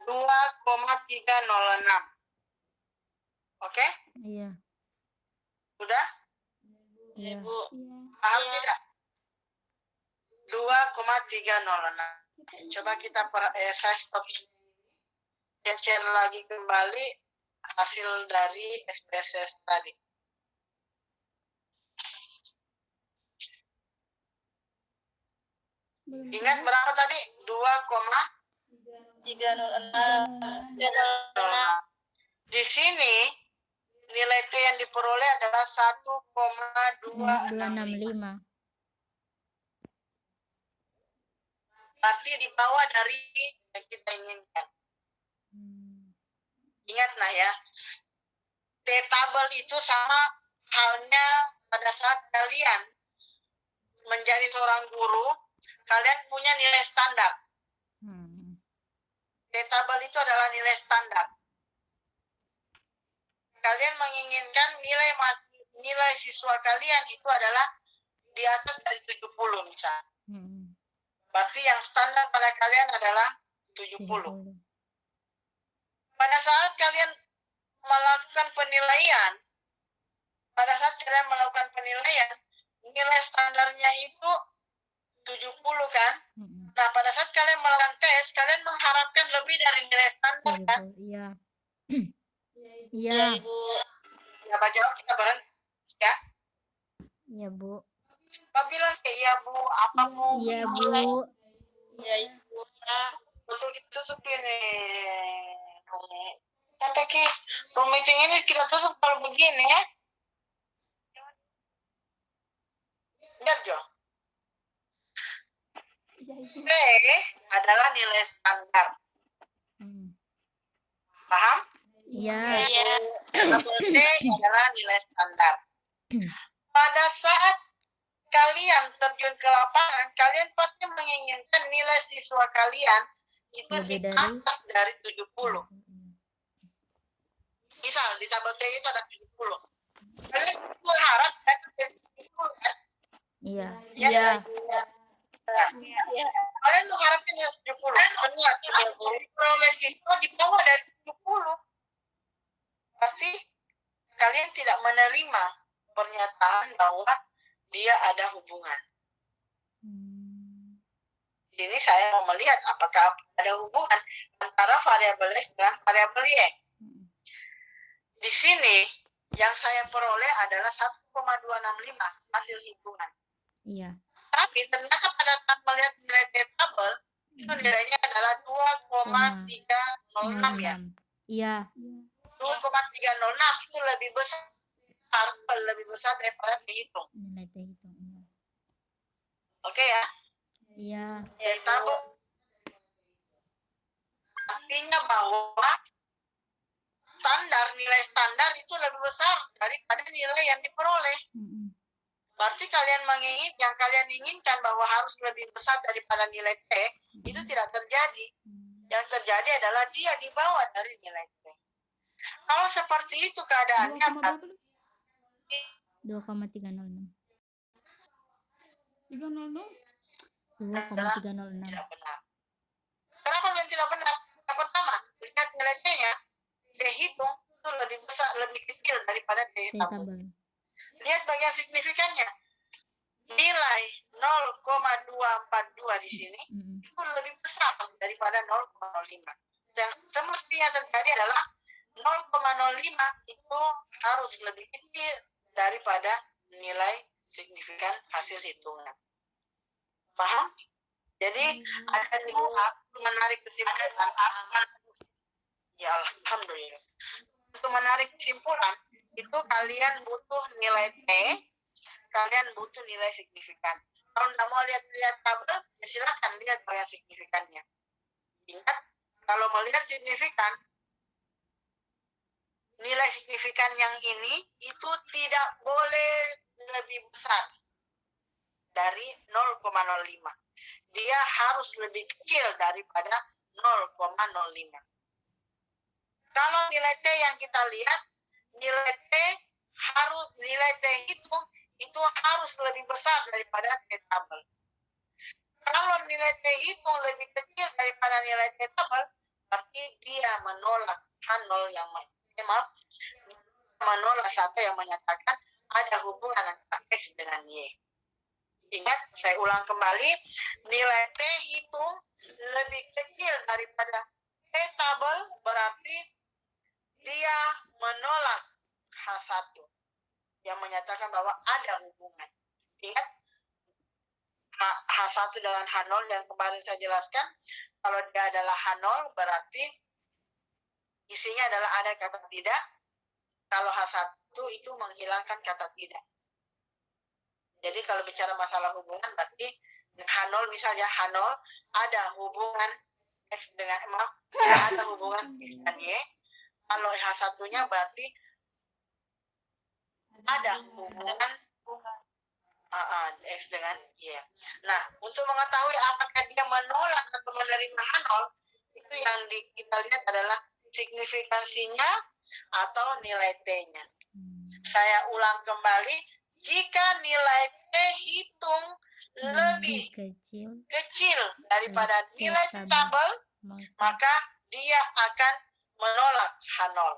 2,306. Oke? Iya. Sudah? Iya. Ibu. Paham tidak? 2,306. Coba kita saya stop. Saya share lagi kembali hasil dari SPSS tadi. Ingat berapa tadi? 306. Di sini nilai T yang diperoleh adalah 1,265. 265. Berarti di bawah dari yang kita inginkan. Ingat nah ya, T tabel itu sama halnya pada saat kalian menjadi seorang guru, kalian punya nilai standar. T tabel itu adalah nilai standar. Kalian menginginkan nilai siswa kalian itu adalah di atas dari 70 misalnya. Berarti yang standar pada kalian adalah 70. Pada saat kalian melakukan penilaian, nilai standarnya itu 70 kan? Nah, pada saat kalian melakukan tes, kalian mengharapkan lebih dari nilai standar kan? Iya. Ya, Iya. Ibu. Ya, Pak Jawab kita berhenti ya. Iya, Bu. Pak bilang kayak iya Bu, apa Bu? Iya, Bu. Ya Ibu. Ya. Betul kita tutupin sampai ke room meeting ini kita tutup kalau begini ya. Lihat Jo. Iya Ibu. T adalah nilai standar. Paham? Iya. Iya. Tabel T adalah nilai standar. Pada saat kalian terjun ke lapangan, kalian pasti menginginkan nilai siswa kalian itu Lebih di dari? atas dari 70. Misal di tabel T itu ada 70. Kalian berharap dari 70 kan? Iya. Ya, Iya. Nah, Iya. kalian mengharapkan nilai 70. Ternyata peroleh siswa di bawah dari 70. Berarti kalian tidak menerima pernyataan bahwa dia ada hubungan. Di sini saya mau melihat apakah ada hubungan antara variabel X dengan variabel Y. Di sini yang saya peroleh adalah 1,265 hasil hitungan. Iya. Tapi ternyata pada saat melihat nilai T tabel, itu nilainya adalah 2,306 ya. Iya. 2,306 itu lebih besar daripada dihitung. Nilai T hitung. Iya. Oke ya. Iya. Yang tabel artinya bahwa nilai standar itu lebih besar daripada nilai yang diperoleh. Berarti yang kalian inginkan bahwa harus lebih besar daripada nilai T, itu tidak terjadi. Yang terjadi adalah dia di bawah dari nilai T. Kalau seperti itu keadaannya, 2,306. 300. 2,306. tidak benar. Kenapa yang tidak benar? Yang pertama, lihat nilai T-nya, T hitung itu lebih besar, lebih kecil daripada T T tabel. tabel. Lihat bagian signifikannya. Nilai 0,242 di sini itu lebih besar daripada 0,05. Yang semestinya terjadi adalah 0,05 itu harus lebih kecil daripada nilai signifikan hasil hitungan. Paham? Jadi ada dua menarik kesimpulan. Ya alhamdulillah. Untuk menarik kesimpulan itu kalian butuh nilai T, kalian butuh nilai signifikan. Kalau nggak mau lihat tabel, ya silakan lihat bagian signifikannya. Ingat, kalau melihat signifikan, nilai signifikan yang ini itu tidak boleh lebih besar dari 0,05. Dia harus lebih kecil daripada 0,05. Kalau nilai T yang kita lihat, nilai T hitung itu harus lebih besar daripada T tabel. Kalau nilai T hitung lebih kecil daripada nilai T tabel, berarti dia menolak H0 yang menolak satu yang menyatakan ada hubungan antara X dengan Y. Ingat, saya ulang kembali, nilai T hitung lebih kecil daripada T tabel, berarti dia menolak H1 yang menyatakan bahwa ada hubungan. Ingat, H1 dengan H0 yang kemarin saya jelaskan, kalau dia adalah H0 berarti isinya adalah ada kata tidak, kalau H1 itu menghilangkan kata tidak. Jadi kalau bicara masalah hubungan berarti H0 misalnya H0 ada hubungan X dengan ada hubungan X dan Y. Kalau H1-nya berarti ada hubungan X dengan Y. Nah, untuk mengetahui apakah dia menolak atau menerima H0, itu yang kita lihat adalah signifikansinya atau nilai T-nya. Saya ulang kembali, jika nilai T hitung lebih kecil daripada nilai tabel, maka dia akan menolak H0.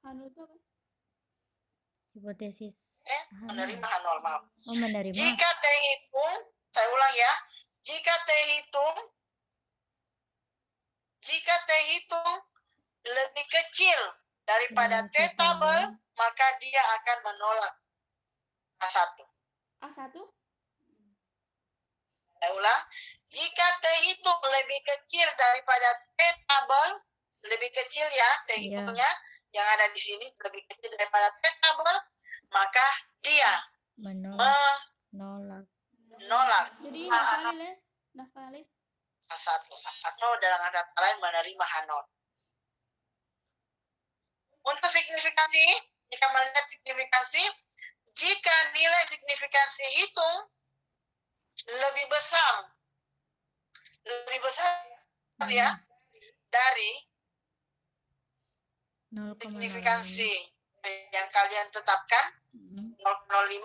Anu itu apa? Hipotesis menerima H0, maaf. Oh, menerima. Jika T hitung, saya ulang ya, jika T hitung lebih kecil daripada T tabel, maka dia akan menolak H1. A1? Saya ulang, jika T hitung lebih kecil daripada T tabel, lebih kecil ya T Iya. hitungnya, yang ada di sini lebih kecil daripada T tabel, maka dia Menolak. menolak Jadi nafalil ya, nafalil. H1 atau dalam kata lain menerima H0. Untuk signifikansi, jika melihat signifikansi, jika nilai signifikansi hitung lebih besar ya dari 0,05. signifikansi yang kalian tetapkan 0,05.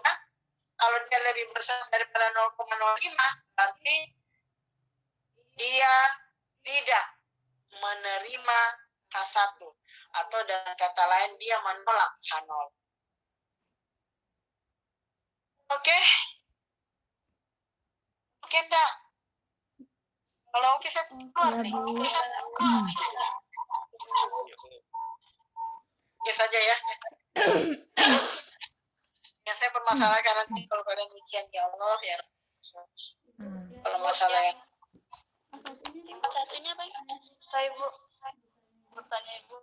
Kalau dia lebih besar daripada 0,05, berarti dia tidak menerima H1 atau dengan kata lain dia menolak H0. Oke? Oke enggak? Kalau oke saya keluar Ya, nih. Bu. Oke saja ya. Yang saya permasalahkan nanti kalau kalian ujian ya Allah ya. Kalau masalah yang Satunya apa? Saya Ibu bertanya Ibu.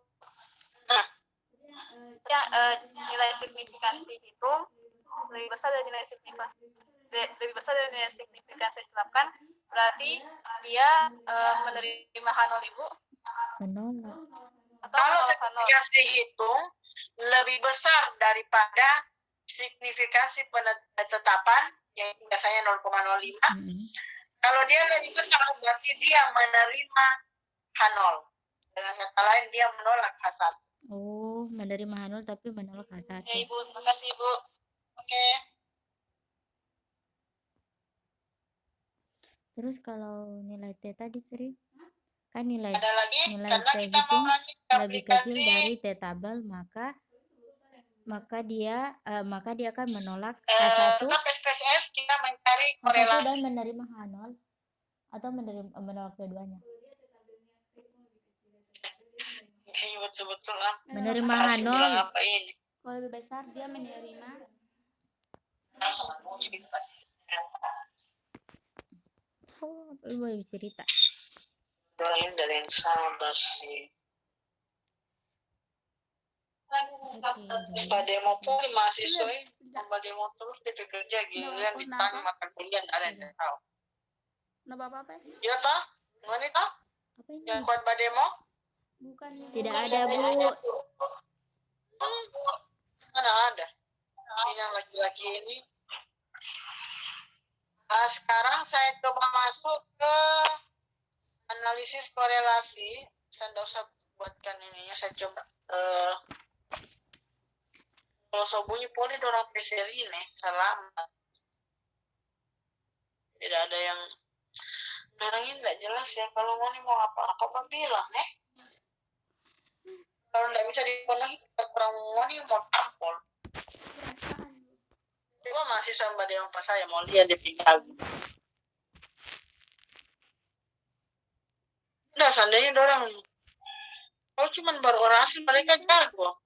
Ya, nilai signifikansi itu lebih besar dari nilai signifikansi yang ditetapkan, berarti dia menerima H0 Ibu Menolak. atau kalau menolak H0. signifikansi hitung lebih besar daripada signifikansi penetapan yang biasanya 0,05. Kalau dia lebih besar berarti dia menerima H0. Dengan kata lain dia menolak H1. Oh, menerima H0 tapi menolak H1. Ya Ibu, terima kasih Ibu. Oke. Terus kalau nilai T tadi Sri, kan nilai Ada lagi nilai karena T kita mau hitung lanjut ke lebih kecil aplikasi. dari T tabel, maka dia akan menolak H1 Tetap SPSS kita mencari dan korelasi. menerima H0 atau menolak keduanya. Iya betul-betul lah. Menerima Masih H0. bilang apa ini? Kalau lebih besar dia menerima. Oh, Ibu cerita. Doain dari yang sabar sih. Pak demo pun mahasiswa ini, tambah demo terus dia kerja giliran ditanya mata kuliah ada yang tahu. Nah, apa? Ya toh, mana toh? Apa ini? Yang kuat Pak demo? Bukan. Tidak ada, Bu. Mana ada? Ini yang laki-laki ini. Sekarang saya coba masuk ke analisis korelasi. Saya tidak usah buatkan ininya, saya coba. Kalau so bunyi poli dorong peser ini, selamat. Tidak ada yang orang ini tidak jelas ya. Kalau mau apa bilang kalau tidak bisa dipenuhi kurang mau tampol. Coba masih sama dia pas saya mau lihat di pinggir. Udah seandainya dorang kalau cuma berorasi mereka jago.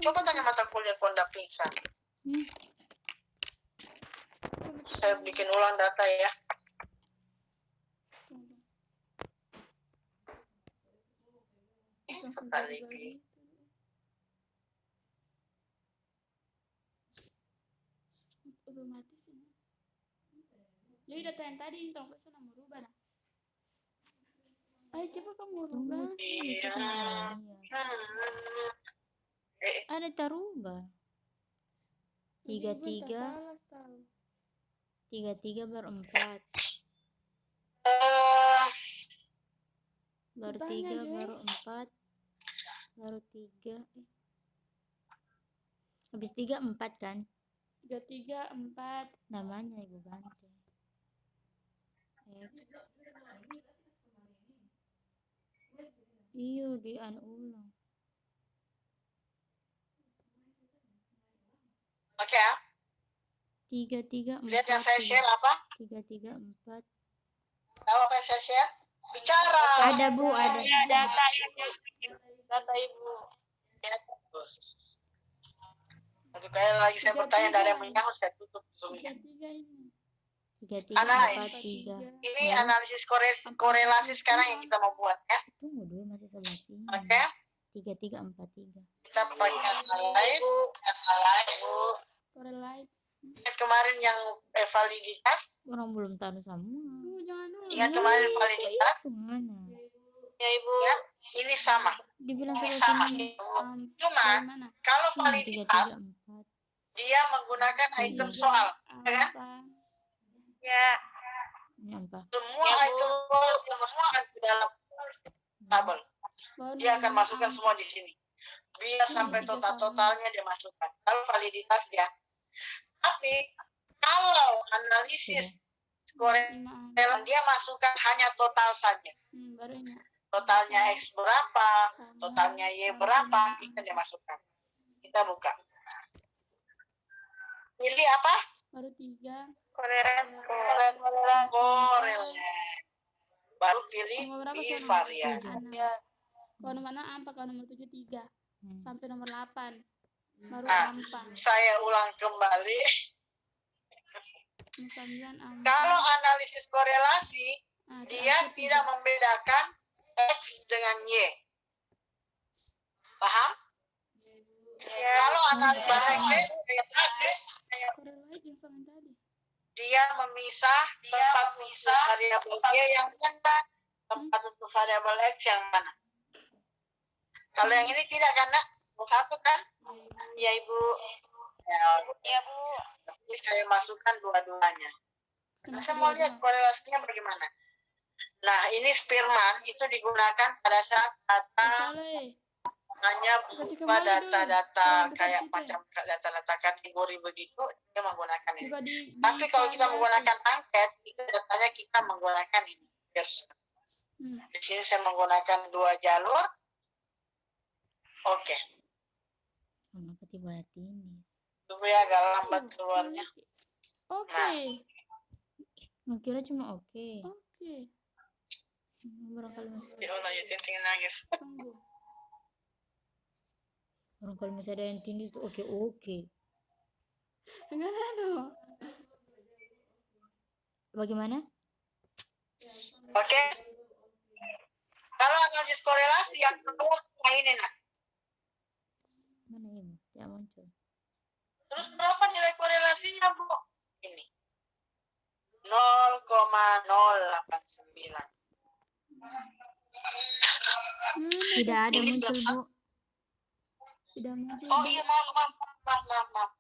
Coba tanya mata kuliah kondak pingsan. Saya bikin ulang data ya. Sekali lagi. Otomatis ini. Jadi data yang tadi tolong bisa merubah nah. Ayo coba kamu rubah. Iya. Ada terubah. 33 baru 4 baru 3 baru 4 baru 3 habis 3 4 kan 3 4 namanya Ibu ganti X iya ulang Oke ya. 3 4 Lihat yang saya share apa? 3 4 Tahu apa yang saya share? Bicara. ada Bu ada Data Ibu. Ya, terus. Satu kali lagi saya bertanya dari yang menyahut saya tutup zoomnya. 3 ini. 3, 3, 4, Analis. 3. Ini Baru? analisis korelasi sekarang yang kita mau buat ya. Tunggu dulu, masih 11 ini. Oke, 3, 3, 4, 3. kita pakai analis. Correlate. Ingat kemarin yang validitas. Orang belum tahu semua. Tunggu, jangan dulu. Ingat kemarin validitas. Mana? Ya Ibu. Ya, ini sama. Dibilang Ini sama sama. sini. Cuman Dari mana? kalau 3, 3, validitas 4. dia menggunakan item soal, ya kan? Apa? Ya. Ini apa? Semua item soal dia masukkan ke dalam tabel. Baru Dia akan nama masukkan angka. semua di sini. Biar sampai tiga total-totalnya dia masukkan. Kalau validitas ya. Tapi kalau analisis Lima. korelasi dia masukkan hanya total saja. Baru ini. Totalnya X berapa, Sama. totalnya Y Sama berapa, sama. itu dia masukkan. Kita buka. Pilih apa? Baru 3. Korelasi. Korelasi. Baru pilih Nomor berapa sih? bivarian. Ya. Kalau nomor 6 apa? Kalau nomor 7 3. Sampai nomor 8. Baru Ah. ampa. Saya ulang kembali. 9 ampa. Kalau analisis korelasi, Di dia akhir tidak 3. membedakan X dengan Y. Paham? Kalau analisis regresi kayak tadi, Correlate yang sama tadi. dia memisah tempat untuk variabel Y yang mana, tempat untuk variabel X yang mana. Kalau yang ini tidak kan, Nak? Satu kan? Ya, Ibu. Ya, Bu. Jadi saya masukkan dua-duanya. Nah, saya mau lihat korelasinya bagaimana. Nah, ini Spearman itu digunakan pada saat data Boleh. hanya Baca berupa kembali data-data dulu. Buka kayak situ. macam data-data kategori begitu, dia menggunakan ini. Buka di Tapi kalau kita variasi. menggunakan angket, itu datanya kita menggunakan ini. Pearson. Di sini saya menggunakan 2 jalur. Oke. Kenapa tiba ini? Tunggu ya, agak lambat keluarnya. Oke. Kira cuma oke. Oke. Barangkali masih, Ya Allah, ya tinting nangis. Tunggu. barangkali masih ada yang tinggi. Oke, oke. Enggak ada. Bagaimana? Oke. Kalau analisis korelasi yang kedua ini, Nak. Mana ini? Tidak muncul. Terus berapa nilai korelasinya, Bu? Ini. 0,089. Tidak ada Ini muncul, selesai. Bu. Tidak muncul. Oh iya, maaf.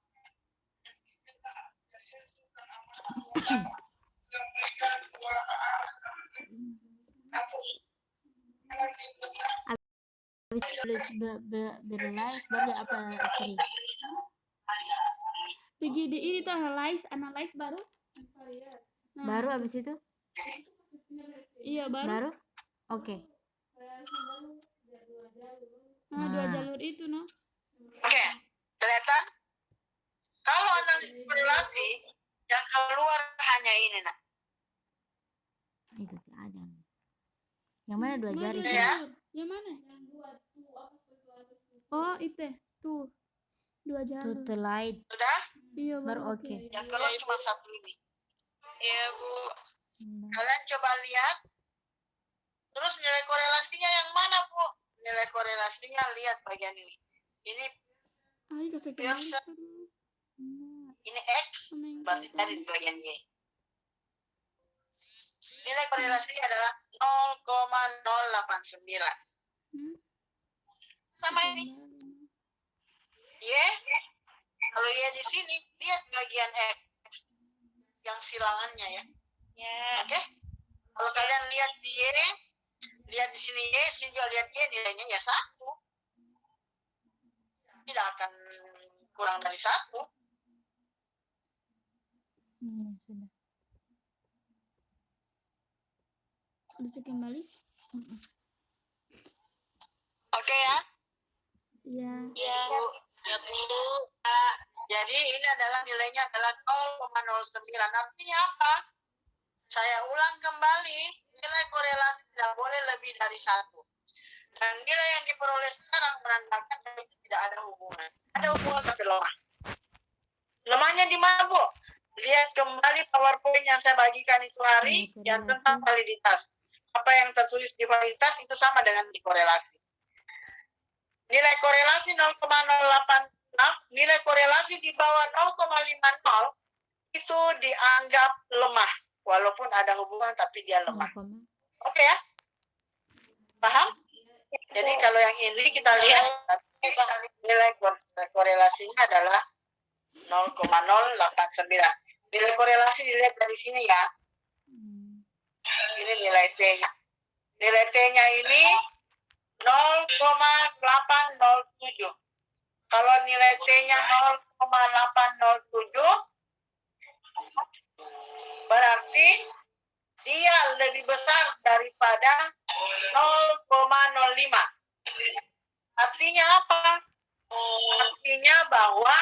Habis berlive baru apa free? Pergi di ini tuh analyze baru. Nah, Baru habis itu? iya baru. Baru? Oke. Nah, 2 jalur itu no. Oke, kelihatan? Kalau analisis korelasi, yang keluar hanya ini, Nak. Itu tidak ada. Yang mana 2 jari? Mana Ya. jalur? Yang mana? Oh, itu tuh. 2 Itu jalur. light. Sudah? Iya Baru baru oke. Yang keluar cuma satu ini. Iya, Bu. Hmm. Kalian coba lihat. Terus nilai korelasinya yang mana, Bu? Nilai korelasinya lihat bagian ini. Ini Ay, kasih Pearson. Ini X, berarti dari bagian Y. Nilai korelasinya adalah 0,089. Sama ini. Y, kalau Y di sini, lihat bagian X. Yang silangannya ya. Oke? Kalau kalian lihat di Y, lihat di sini Y, sini juga lihat Y, nilainya ya 1. Tidak akan kurang dari 1. Sudah. Bisa kembali? Oke ya? Iya. Ya, Bu. Jadi ini adalah nilainya adalah 0,09. Artinya apa? Saya ulang kembali, nilai korelasi tidak boleh lebih dari 1. Dan nilai yang diperoleh sekarang menandakan bahwa itu tidak ada hubungan. Ada hubungan tapi lemah. Lemahnya di mana, Bu? Lihat kembali PowerPoint yang saya bagikan itu hari yang tentang validitas. Apa yang tertulis di validitas itu sama dengan di korelasi. Nilai korelasi 0,08, nilai korelasi di bawah 0,50 itu dianggap lemah. Walaupun ada hubungan tapi dia lemah. Oke ya? Paham? Jadi kalau yang ini kita lihat nilai korelasinya adalah 0,089. Nilai korelasi dilihat dari sini ya. Ini nilai T-nya. Nilai T-nya ini 0,807. Kalau nilai T-nya 0,807, berarti dia lebih besar daripada 0,05. Artinya apa? Artinya bahwa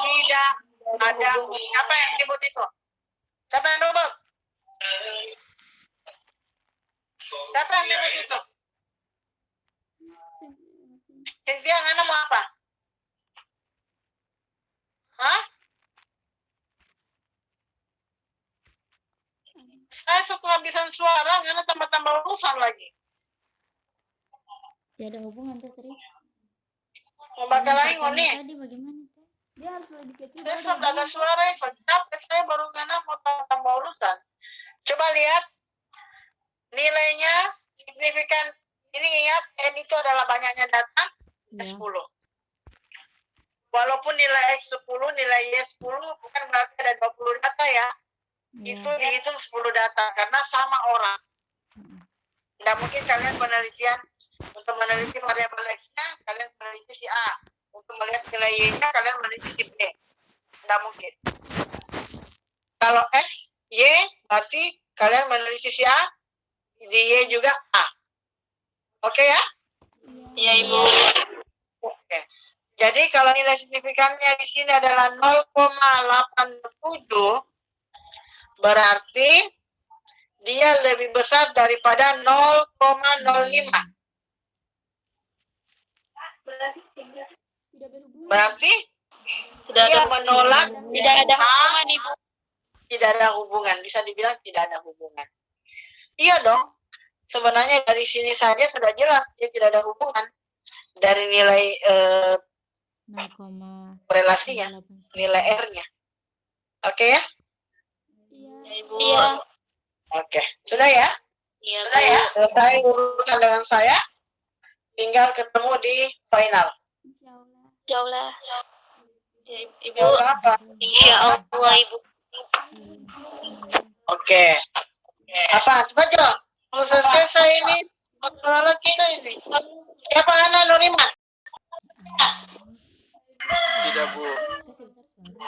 tidak ada, apa yang disebut itu? Siapa yang nyebut? Siapa yang nyebut itu? Cynthia, Ngana mau apa? Hah? Saya suka kehabisan suara, Ngana tambah-tambah urusan lagi. Tidak ada hubungan tuh Sri. Mau bakal lain nih. Tadi bagaimana tuh? Dia harus lebih kecil. Saya sudah ada suara, saya baru Ngana mau tambah urusan. Coba lihat nilainya signifikan. Ini ingat, N itu adalah banyaknya data, Ya. 10. Walaupun nilai X 10, nilai Y 10, bukan berarti ada 20 data ya. Itu dihitung 10 data, karena sama orang. Tidak mungkin kalian penelitian, untuk meneliti variabel X-nya, kalian meneliti si A. Untuk melihat nilai Y-nya, kalian meneliti si B. Tidak mungkin. Kalau X, Y, berarti kalian meneliti si A, di Y juga A. Oke ya? Iya, Ibu. Oke. Jadi kalau nilai signifikannya di sini adalah 0,87, berarti dia lebih besar daripada 0,05. Tidak berhubungan. Berarti Tidak dia ada menolak tidak ada hubungan, Ibu. tidak ada hubungan. Bisa dibilang tidak ada hubungan. Iya dong. Sebenarnya dari sini saja sudah jelas dia tidak ada hubungan dari nilai 0,8. korelasinya, nilai R-nya. Oke ya? Iya. Ibu. Oke. Sudah ya? Iya, Sudah ya? Selesai urusan dengan saya. Tinggal ketemu di final. Insya Allah. Insya Allah. Ya, Ibu. Ya, apa? Insya Allah, Ibu. Oke. Apa? Cepat Jo. Mau selesai ini. Masalah kita ini. Siapa anak Nuriman? Tidak, Bu. Kasih besar suara.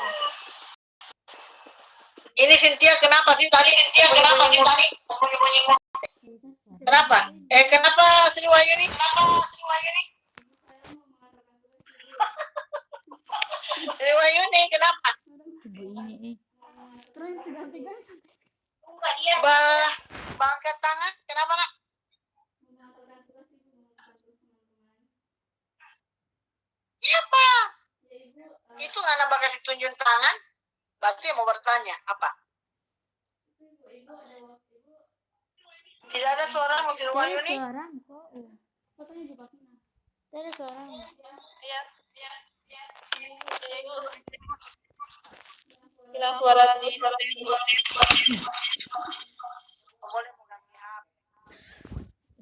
Ini Cynthia kenapa sih tadi? Bunyi-bunyi. Kasih besar suara. Kenapa? Kenapa Sri Wahyuni? Sri Wahyuni kenapa? Ibu ini Terus tiga-tiga sampai Bangkat tangan. Kenapa nak? Siapa? Itu nggak nambah kasih tunjuk tangan. Berarti mau bertanya apa? Tidak ada suara Sri Tidak ada Wahyuni. suara kok. fotonya juga final. Tidak ada suara. Iya. Ibu. Bilang suara di Boleh mau ganti HP.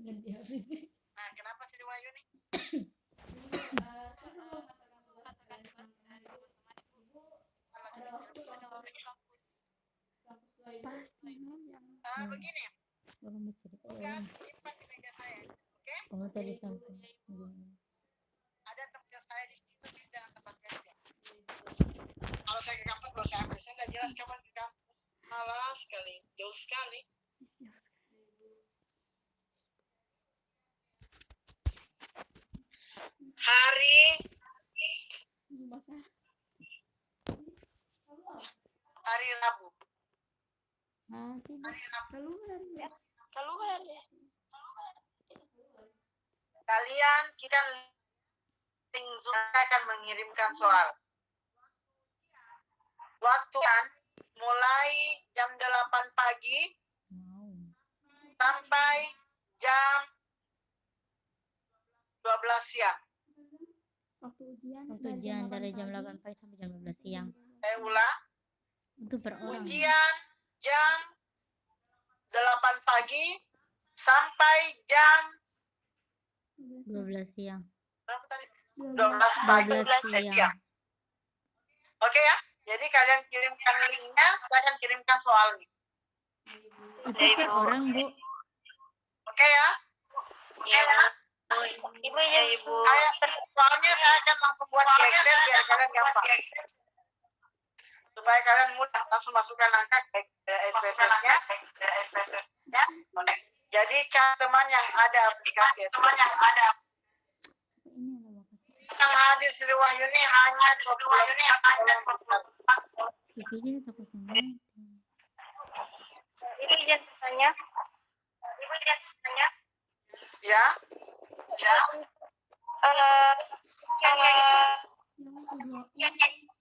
Ganti habis. Nah, kenapa Sri Wahyuni? Pasti yang Begini ya. Orang bercerita. Bukan simpan di meja saya. Oke? Kamu tadi sampai. Ada tempat saya di situ di dalam tempat kerja. Kalau saya ke kampus, kalau saya ambil, saya nggak jelas kapan ke kampus. Malas sekali, jauh sekali. Hari basah. hari Rabu. Keluar. keluar ya. Kalian kita link Zoom akan mengirimkan soal. Waktu kan pagi Wow. sampai jam 12 siang. Waktu ujian Waktu ujian dari jam 8 pagi sampai jam 12 siang. Saya ulang, Itu per orang. ujian jam 8 pagi sampai jam 12 siang. berapa tadi? 12 12 pagi 12 siang. siang. Oke ya, jadi kalian kirimkan linknya, saya akan kirimkan soalnya. Itu per orang, Bu. Oke ya? Iya, Ibu ya, Ibu. Soalnya saya akan langsung buat di Excel biar kalian gampang. Supaya kalian mudah langsung masukkan angka ke SPSS-nya. Jadi cari teman yang ada aplikasi SPSS. Ini ada makasih. Yang hadir Sri Wahyuni hanya 24. TV ini toko semangat. Ini izin tanya. Ya,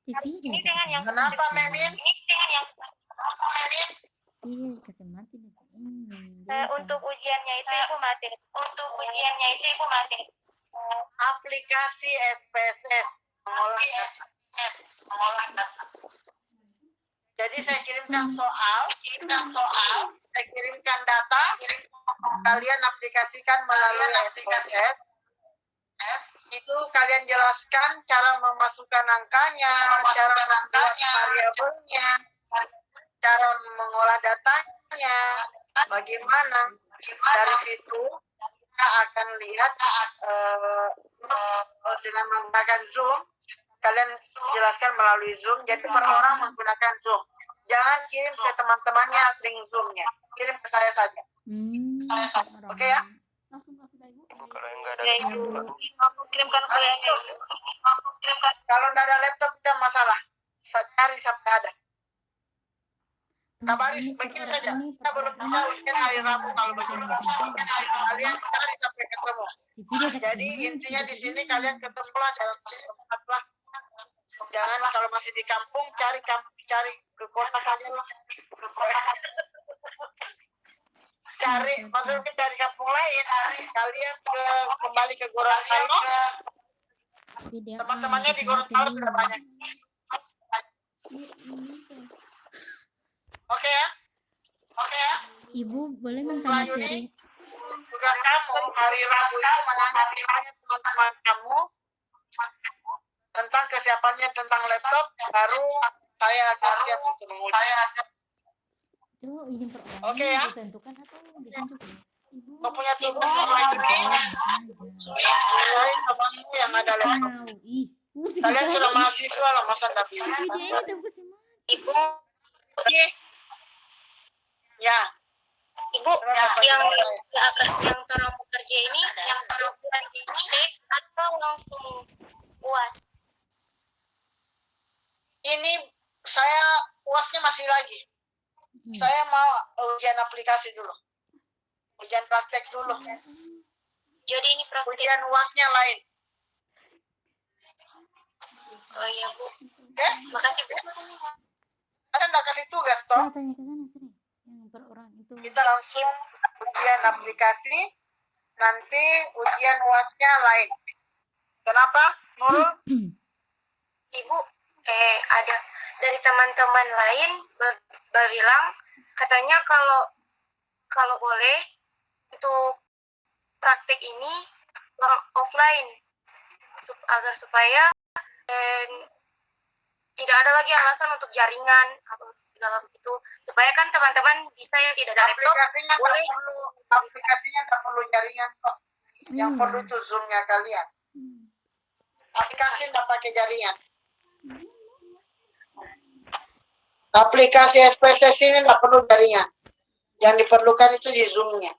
TV ini dengan yang kenapa Memin? Ini kesempatan itu. untuk ujiannya itu Ibu mati. Aplikasi SPSS mengolah data. Jadi saya kirimkan soal, saya kirimkan data, kalian aplikasikan melalui SPSS. Itu kalian jelaskan cara memasukkan angkanya, cara membuat variabelnya, cara mengolah datanya, bagaimana. Dari situ kita akan lihat dengan menggunakan Zoom. Kalian jelaskan melalui Zoom, jadi per orang menggunakan Zoom. Jangan kirim ke teman-temannya link Zoom-nya, kirim ke saya saja. Oke ya? langsung kasih Ibu. Kalau yang nggak ada Aku kirimkan ke kalian. Kalau nggak ada laptop itu masalah. Saya cari sampai ada. Kabari begini saja. Kita belum bisa ujian hari Rabu kalau begini. Kalian cari sampai ketemu. Jadi intinya di sini kalian ketemulah dalam tempat lah. Jangan kalau masih di kampung cari ke kota saja lah. Cari maksudnya dari kampung lain. Kalian kembali ke Gorontalo. Teman-temannya di Gorontalo sudah banyak. Oke ya? Ibu boleh minta Wahyuni, materi. juga kamu hari Rabu itu menanyakan teman-teman kamu tentang kesiapannya tentang laptop, baru saya akan siap untuk menguji. Coba ini per orang. Oke ya? Ditentukan atau ditunjuk ya? Kau punya tugas Wahyuni, mulai temanmu yang ada laptop. Tahu. Ih. Kalian sudah mahasiswa lah, masa nggak bisa? Dia ini toko semangat. Ibu, Ya, Ibu yang tolong bekerja ini, yang tolong atau langsung UAS? ini saya UASnya masih lagi. Saya mau ujian aplikasi dulu. Ujian praktek dulu. Jadi ini praktik. Ujian UASnya lain. Oh iya Bu. Oke? Makasih Bu. Saya nggak kasih tugas, toh. Saya tanya ke sana Sri. Yang per orang itu. Kita langsung ujian aplikasi, nanti ujian UASnya lain. Kenapa, Nurul? Ibu, ada dari teman-teman lain bilang katanya kalau boleh untuk praktek ini offline agar supaya tidak ada lagi alasan untuk jaringan atau segala begitu, supaya kan teman-teman bisa yang tidak ada laptop boleh. Aplikasinya nggak perlu jaringan kok. Yang perlu itu Zoom-nya kalian. Aplikasi nggak pakai jaringan. Aplikasi SPSS ini nggak perlu jaringan. Yang diperlukan itu di Zoom-nya.